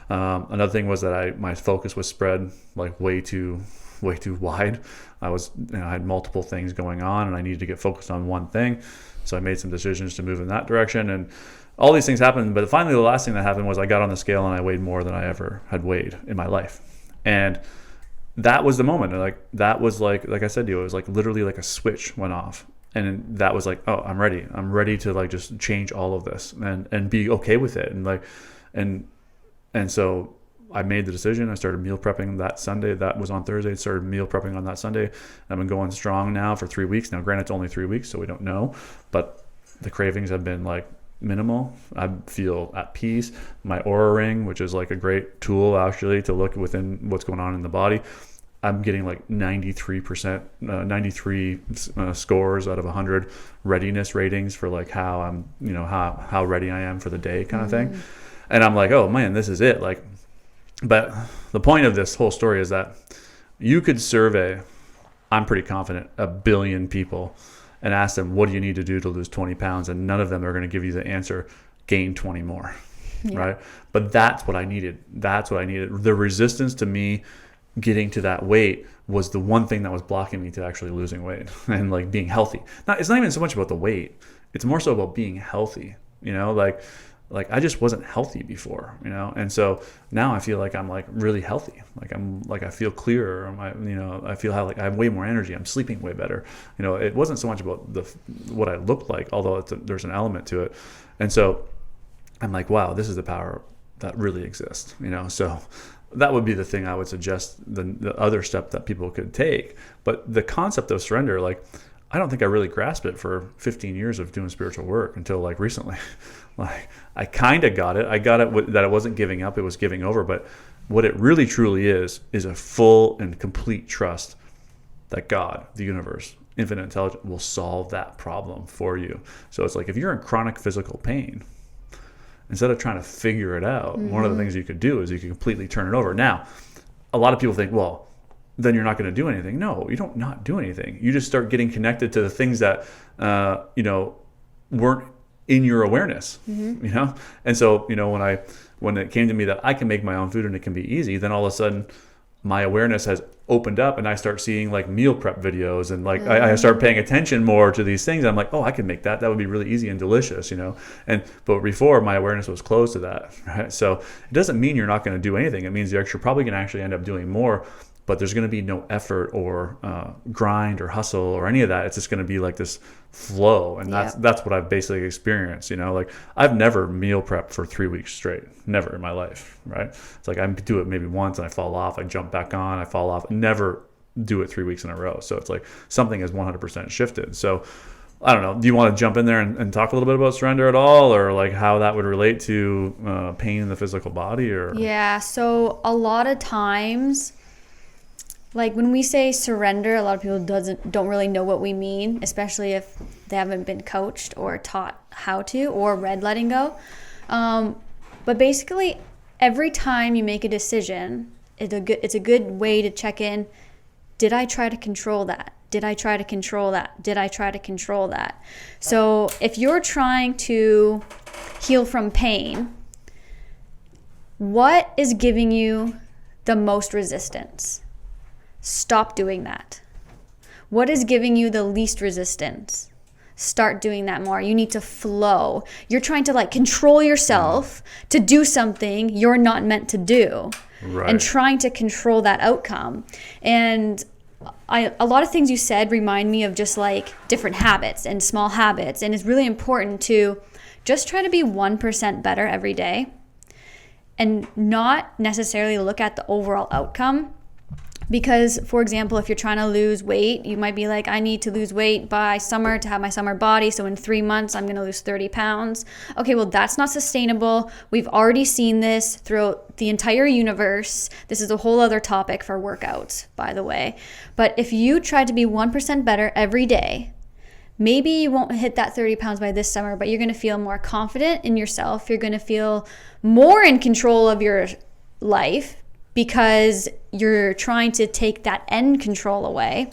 Another thing was that my focus was spread like way too wide. I had multiple things going on, and I needed to get focused on one thing. So I made some decisions to move in that direction, and all these things happened. But finally, the last thing that happened was I got on the scale and I weighed more than I ever had weighed in my life. And that was the moment. That was like I said to you, it was like literally like a switch went off. And that was like, oh, I'm ready. I'm ready to like just change all of this and be okay with it. And so I made the decision. I started meal prepping that Sunday. That was on Thursday. I started meal prepping on that Sunday. I've been going strong now for 3 weeks. Now, granted, it's only 3 weeks, so we don't know. But the cravings have been like minimal. I feel at peace. My Aura Ring, which is like a great tool actually to look within what's going on in the body, I'm getting like 93%, 93 scores out of 100 readiness ratings for like how I'm, how ready I am for the day kind of thing. And I'm like, oh man, this is it. But the point of this whole story is that you could survey, I'm pretty confident, 1 billion people and ask them, what do you need to do to lose 20 pounds? And none of them are going to give you the answer, gain 20 more, right? But that's what I needed. The resistance to me getting to that weight was the one thing that was blocking me to actually losing weight and like being healthy. Now, it's not even so much about the weight. It's more so about being healthy, like I just wasn't healthy before, and so now I feel like I'm like really healthy. I feel clearer. I feel how like I have way more energy. I'm sleeping way better. It wasn't so much about what I looked like, although there's an element to it. And so I'm like, wow, this is the power that really exists, so that would be the thing I would suggest, the other step that people could take. But the concept of surrender, like, I don't think I really grasped it for 15 years of doing spiritual work until like recently. Like I kind of got it. I got it that it wasn't giving up, it was giving over. But what it really truly is a full and complete trust that God, the universe, infinite intelligence will solve that problem for you. So it's like if you're in chronic physical pain, instead of trying to figure it out, one of the things you could do is you could completely turn it over. Now, a lot of people think, well, then you're not going to do anything. No, you don't not do anything. You just start getting connected to the things that, weren't in your awareness, And so, when it came to me that I can make my own food and it can be easy, then all of a sudden my awareness has opened up and I start seeing like meal prep videos and like I start paying attention more to these things. I'm like, oh, I can make that. That would be really easy and delicious, but before my awareness was closed to that, right? So it doesn't mean you're not going to do anything. It means you're probably going to actually end up doing more, but there's going to be no effort or grind or hustle or any of that. It's just going to be like this flow. And that's what I've basically experienced, like I've never meal prepped for 3 weeks straight, never in my life, right? It's like I do it maybe once and I fall off, I jump back on, I fall off, never do it 3 weeks in a row. So it's like something has 100% shifted. So I don't know, do you want to jump in there and talk a little bit about surrender at all, or like how that would relate to pain in the physical body? Or
so a lot of times, like when we say surrender, a lot of people don't really know what we mean, especially if they haven't been coached or taught how to or read letting go. But basically, every time you make a decision, it's a good way to check in. Did I try to control that? Did I try to control that? Did I try to control that? So if you're trying to heal from pain, what is giving you the most resistance? Stop doing that. What is giving you the least resistance? start doing that more. You need to flow. You're trying to like control yourself to do something you're not meant to do.
Right.
And trying to control that outcome. And a lot of things you said remind me of just like different habits and small habits. And it's really important to just try to be 1% better every day and not necessarily look at the overall outcome. Because, for example, if you're trying to lose weight, you might be like, I need to lose weight by summer to have my summer body. So in 3 months, I'm going to lose 30 pounds. Okay, well, that's not sustainable. We've already seen this throughout the entire universe. This is a whole other topic for workouts, by the way. But if you try to be 1% better every day, maybe you won't hit that 30 pounds by this summer, but you're going to feel more confident in yourself. You're going to feel more in control of your life, because you're trying to take that end control away,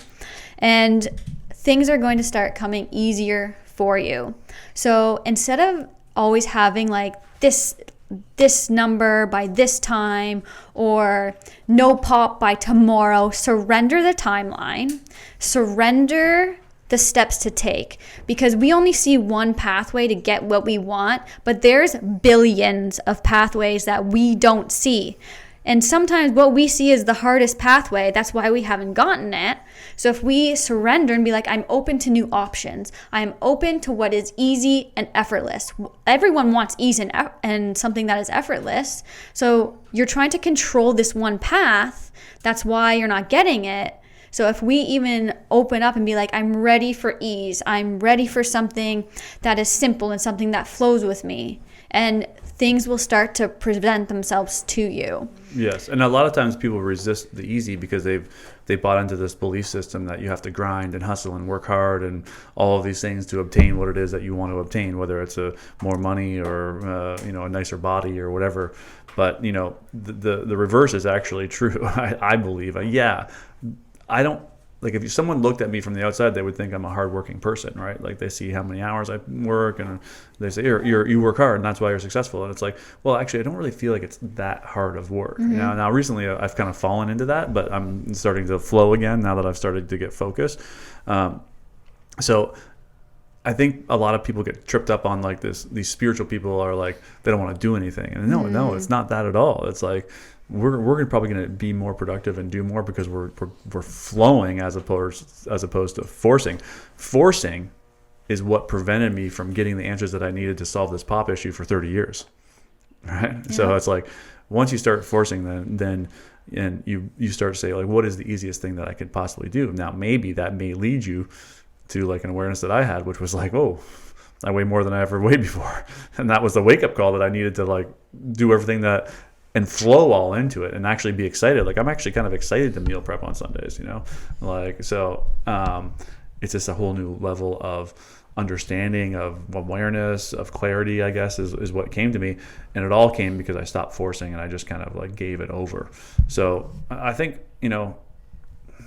and things are going to start coming easier for you. So instead of always having like this number by this time or no pop by tomorrow, surrender the timeline, surrender the steps to take, because we only see one pathway to get what we want, but there's billions of pathways that we don't see. And sometimes what we see is the hardest pathway. That's why we haven't gotten it. So if we surrender and be like, I'm open to new options. I'm open to what is easy and effortless. Everyone wants ease and something that is effortless. So you're trying to control this one path. That's why you're not getting it. So if we even open up and be like, I'm ready for ease. I'm ready for something that is simple and something that flows with me. And things will start to present themselves to you.
Yes, and a lot of times people resist the easy because they bought into this belief system that you have to grind and hustle and work hard and all of these things to obtain what it is that you want to obtain, whether it's more money or a nicer body or whatever. But the reverse is actually true. I believe. I don't. Like if someone looked at me from the outside, they would think I'm a hardworking person, right? Like they see how many hours I work and they say, you work hard and that's why you're successful. And it's like, well, actually, I don't really feel like it's that hard of work.
Mm-hmm.
Now recently I've kind of fallen into that, but I'm starting to flow again now that I've started to get focused. So I think a lot of people get tripped up on like this. These spiritual people are like, they don't want to do anything. And no, it's not that at all. It's like, we're probably going to be more productive and do more because we're flowing as opposed to forcing. Forcing is what prevented me from getting the answers that I needed to solve this pop issue for 30 years. Right? Yeah. So it's like once you start forcing, then and you start to say like, what is the easiest thing that I could possibly do? Now maybe that may lead you to like an awareness that I had, which was like, oh, I weigh more than I ever weighed before, and that was the wake up call that I needed to like do everything and flow all into it and actually be excited. Like I'm actually kind of excited to meal prep on Sundays, like, so it's just a whole new level of understanding, of awareness, of clarity, I guess is what came to me. And it all came because I stopped forcing and I just kind of like gave it over. So I think,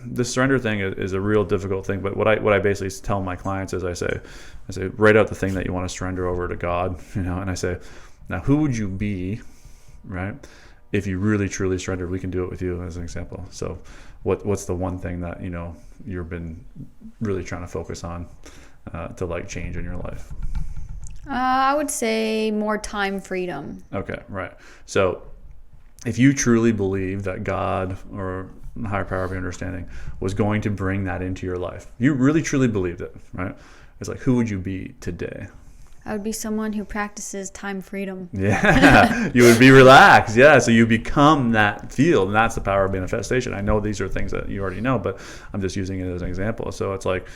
the surrender thing is a real difficult thing, but what I basically tell my clients is I say, write out the thing that you want to surrender over to God, and I say, now who would you be, right, if you really truly surrendered? We can do it with you as an example. So what's the one thing that you've been really trying to focus on to like change in your life?
I would say more time freedom.
Okay, right. So if you truly believe that God or higher power of your understanding was going to bring that into your life, you really truly believed it, right? It's like, who would you be today?
I would be someone who practices time freedom.
Yeah, you would be relaxed. Yeah, so you become that field, and that's the power of manifestation. I know these are things that you already know, but I'm just using it as an example. So it's like,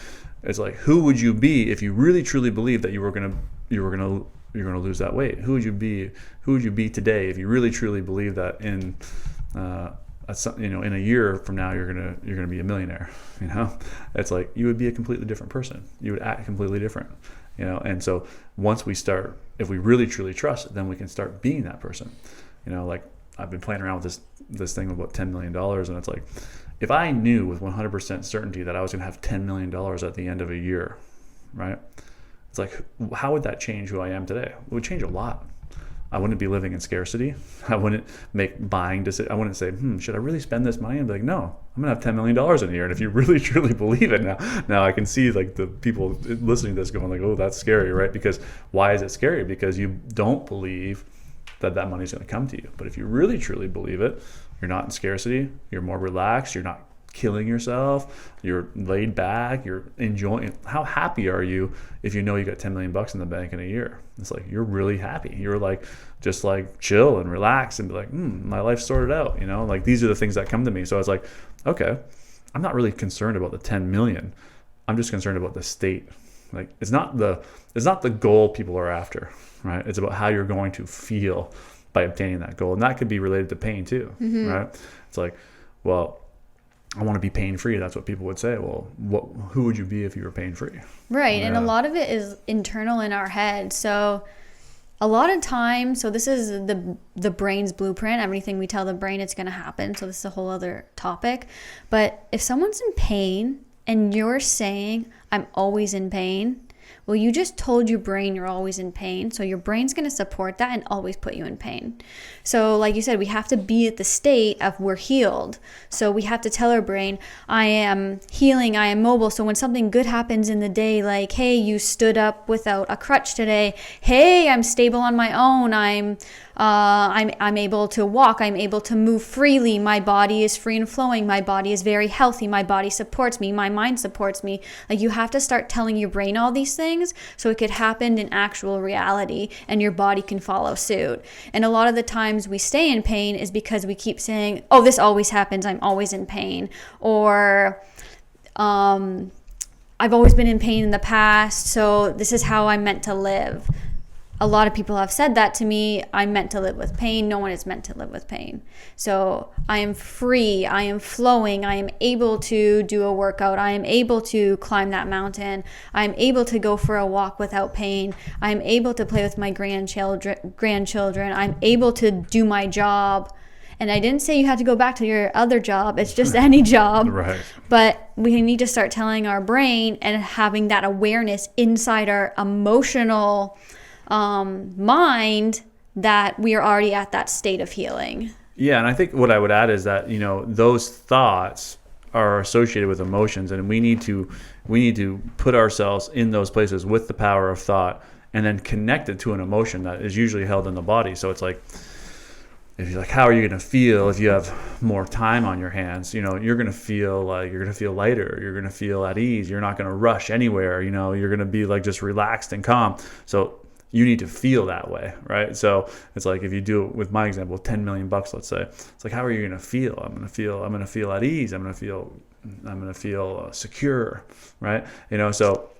who would you be if you really truly believed that you were gonna lose that weight? Who would you be? Who would you be today if you really truly believe that in a year from now you're gonna be a millionaire? It's like you would be a completely different person. You would act completely different. And so once we start, if we really truly trust, then we can start being that person. Like I've been playing around with this thing about $10 million, and it's like, if I knew with 100% certainty that I was going to have $10 million at the end of a year, right? It's like, how would that change who I am today? It would change a lot. I wouldn't be living in scarcity. I wouldn't make buying decisions. I wouldn't say, should I really spend this money? And be like, no, I'm gonna have $10 million in a year. And if you really truly believe it, now I can see like the people listening to this going like, oh, that's scary, right? Because why is it scary? Because you don't believe that money's going to come to you. But if you really truly believe it, you're not in scarcity, you're more relaxed, you're not killing yourself, you're laid back, you're enjoying. How happy are you if you know you got $10 million in the bank in a year? It's like, you're really happy. You're like, just like chill and relax and be like, my life's sorted out, like these are the things that come to me. So I was like, okay, I'm not really concerned about the 10 million. I'm just concerned about the state. Like it's not the goal people are after, right? It's about how you're going to feel by obtaining that goal. And that could be related to pain too, right? It's like, well, I want to be pain-free. That's what people would say. Well, who would you be if you were pain-free?
Right. Yeah. And a lot of it is internal in our head. So a lot of times, so this is the brain's blueprint. Everything we tell the brain, it's going to happen. So this is a whole other topic. But if someone's in pain and you're saying, I'm always in pain, well, you just told your brain you're always in pain. So your brain's going to support that and always put you in pain. So like you said, we have to be at the state of we're healed. So we have to tell our brain, I am healing, I am mobile. So when something good happens in the day, like, hey, you stood up without a crutch today. Hey, I'm stable on my own. I'm able to walk. I'm able to move freely. My body is free and flowing. My body is very healthy. My body supports me. My mind supports me. Like you have to start telling your brain all these things so it could happen in actual reality and your body can follow suit. And a lot of the times we stay in pain is because we keep saying, oh, this always happens. I'm always in pain. Or, I've always been in pain in the past, so this is how I'm meant to live. A lot of people have said that to me. I'm meant to live with pain. No one is meant to live with pain. So I am free. I am flowing. I am able to do a workout. I am able to climb that mountain. I am able to go for a walk without pain. I am able to play with my grandchildren. I'm able to do my job. And I didn't say you had to go back to your other job. It's just any job.
Right.
But we need to start telling our brain and having that awareness inside our emotional mind that we are already at that state of healing.
Yeah, and I think what I would add is that those thoughts are associated with emotions, and we need to put ourselves in those places with the power of thought, and then connect it to an emotion that is usually held in the body. So it's like, if you're like, how are you going to feel if you have more time on your hands? You're going to feel like you're going to feel lighter. You're going to feel at ease. You're not going to rush anywhere. You're going to be like just relaxed and calm. So you need to feel that way, right? So it's like, if you do it with my example, 10 million bucks, let's say, it's like, how are you going to feel? I'm going to feel at ease. I'm going to feel secure, right? So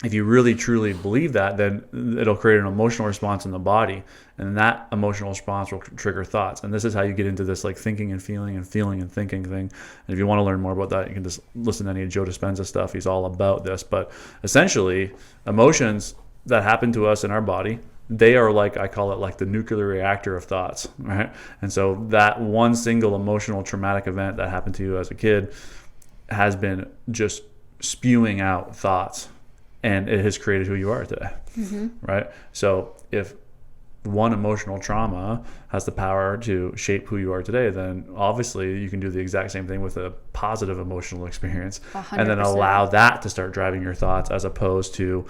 if you really truly believe that, then it'll create an emotional response in the body, and that emotional response will trigger thoughts. And this is how you get into this like thinking and feeling and thinking thing. And if you want to learn more about that, you can just listen to any of Joe Dispenza stuff. He's all about this. But essentially, emotions that happen to us in our body, they are like, I call it like the nuclear reactor of thoughts, right? And so that one single emotional traumatic event that happened to you as a kid has been just spewing out thoughts, and it has created who you are today, right? So if one emotional trauma has the power to shape who you are today, then obviously you can do the exact same thing with a positive emotional experience 100%. And then allow that to start driving your thoughts as opposed to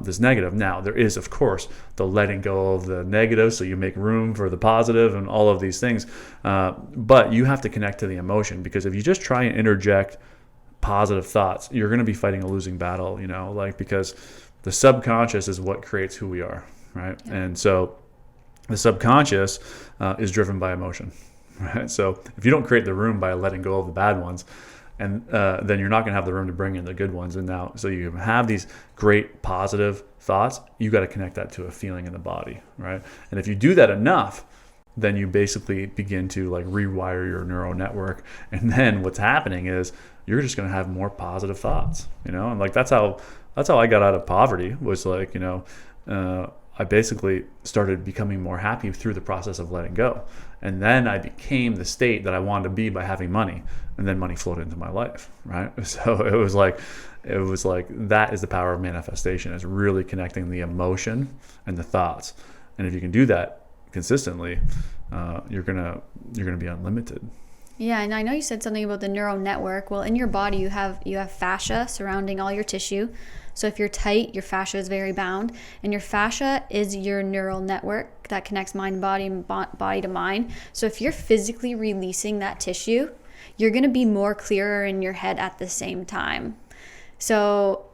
this negative. Now, there is, of course, the letting go of the negative, so you make room for the positive and all of these things. But you have to connect to the emotion, because if you just try and interject positive thoughts, you're going to be fighting a losing battle, because the subconscious is what creates who we are, right? Yeah. And so the subconscious is driven by emotion, right? So if you don't create the room by letting go of the bad ones, and then you're not going to have the room to bring in the good ones. And now, so you have these great positive thoughts, you got to connect that to a feeling in the body, right? And if you do that enough, then you basically begin to like rewire your neural network. And then what's happening is you're just going to have more positive thoughts, and like that's how I got out of poverty, was like, I basically started becoming more happy through the process of letting go. And then I became the state that I wanted to be by having money, and then money flowed into my life, right? So it was like that is the power of manifestation, is really connecting the emotion and the thoughts. And if you can do that, consistently, you're gonna be unlimited.
Yeah, and I know you said something about the neural network. Well, in your body, you have fascia surrounding all your tissue. So if you're tight, your fascia is very bound, and your fascia is your neural network that connects mind, body, and body to mind. So if you're physically releasing that tissue, you're going to be more clearer in your head at the same time. So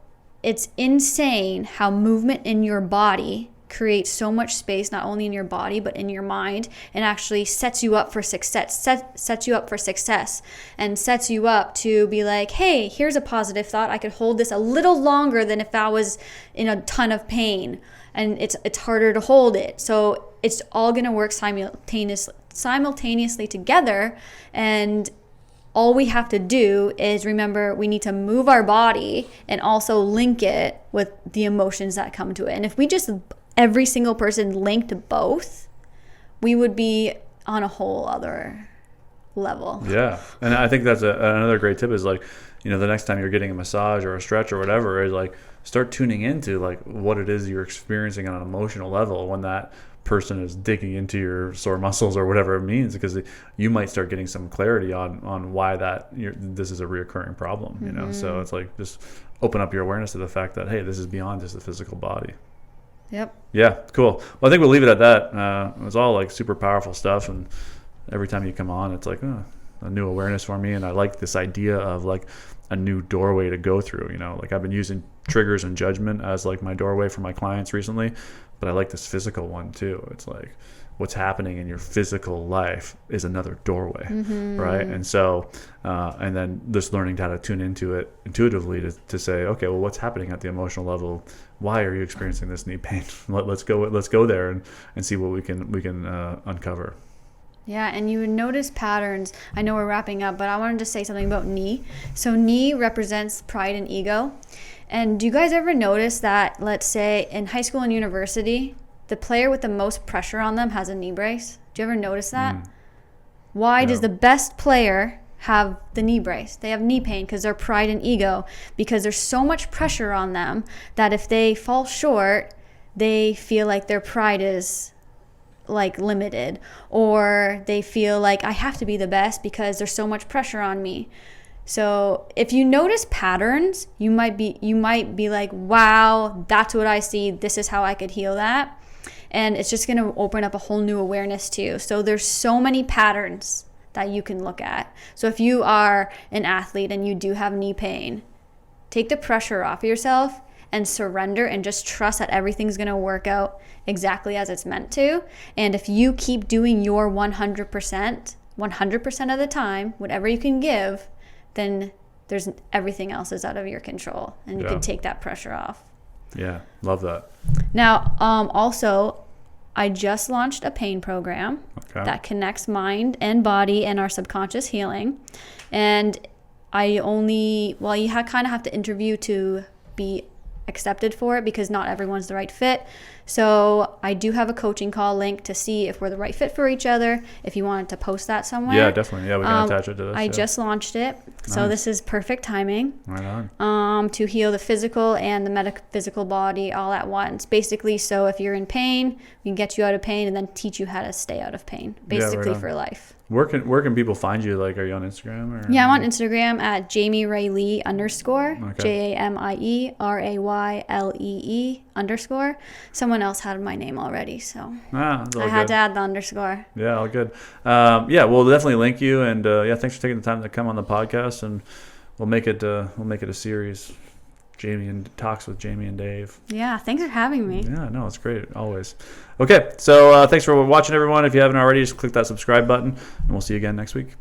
it's insane how movement in your body creates so much space, not only in your body but in your mind, and actually sets you up for success, sets you up for success, and sets you up to be like, hey, here's a positive thought. I could hold this a little longer than if I was in a ton of pain, and it's harder to hold it. So it's all going to work simultaneously together, and all we have to do is remember we need to move our body and also link it with the emotions that come to it. And if we just, every single person linked both, we would be on a whole other level.
Yeah. And I think that's another great tip is like, the next time you're getting a massage or a stretch or whatever, is like start tuning into like what it is you're experiencing on an emotional level when that person is digging into your sore muscles or whatever it means, because you might start getting some clarity on why this is a reoccurring problem, So it's like just open up your awareness to the fact that, hey, this is beyond just the physical body.
Yep.
Yeah, cool. Well, I think we'll leave it at that. It was all like super powerful stuff, and every time you come on, it's like a new awareness for me, and I like this idea of like a new doorway to go through. Like I've been using triggers and judgment as like my doorway for my clients recently, but I like this physical one too. It's like what's happening in your physical life is another doorway, right? And so, and then just learning how to tune into it intuitively to say, okay, well, what's happening at the emotional level? Why are you experiencing this knee pain? Let's go there and see what we can uncover.
Yeah, and you would notice patterns. I know we're wrapping up, but I wanted to say something about knee. So knee represents pride and ego. And do you guys ever notice that, let's say, in high school and university, the player with the most pressure on them has a knee brace? Do you ever notice that? Why does the best player have the knee brace? They have knee pain because they're pride and ego, because there's so much pressure on them that if they fall short, they feel like their pride is like limited, or they feel like I have to be the best because there's so much pressure on me. So if you notice patterns, you might be like, wow, that's what I see. This is how I could heal that. And it's just going to open up a whole new awareness too. So there's so many patterns that you can look at. So if you are an athlete and you do have knee pain, take the pressure off yourself and surrender and just trust that everything's going to work out exactly as it's meant to. And if you keep doing your 100% of the time, whatever you can give, then there's everything else is out of your control, and you can take that pressure off.
Yeah, love that.
Now, also, I just launched a pain program that connects mind and body and our subconscious healing. And you kind of have to interview to be accepted for it, because not everyone's the right fit. So I do have a coaching call link to see if we're the right fit for each other, if you wanted to post that somewhere.
Yeah, definitely. Yeah, we can attach it to this.
I just launched it. So this is perfect timing.
Right on.
To heal the physical and the metaphysical body all at once. Basically, so if you're in pain, we can get you out of pain and then teach you how to stay out of pain, basically for life.
Where can people find you? Like, are you on Instagram? Or?
Yeah, I'm on Instagram at JamieRaylee_, JamieRaylee_. Someone else had my name already, so I had to add the underscore.
Yeah, all good. We'll definitely link you, and thanks for taking the time to come on the podcast, and we'll make it a series. Jamie and Talks with Jamie and Dave.
Yeah, thanks for having me.
Yeah, no, it's great, always. Okay, so thanks for watching, everyone. If you haven't already, just click that subscribe button, and we'll see you again next week.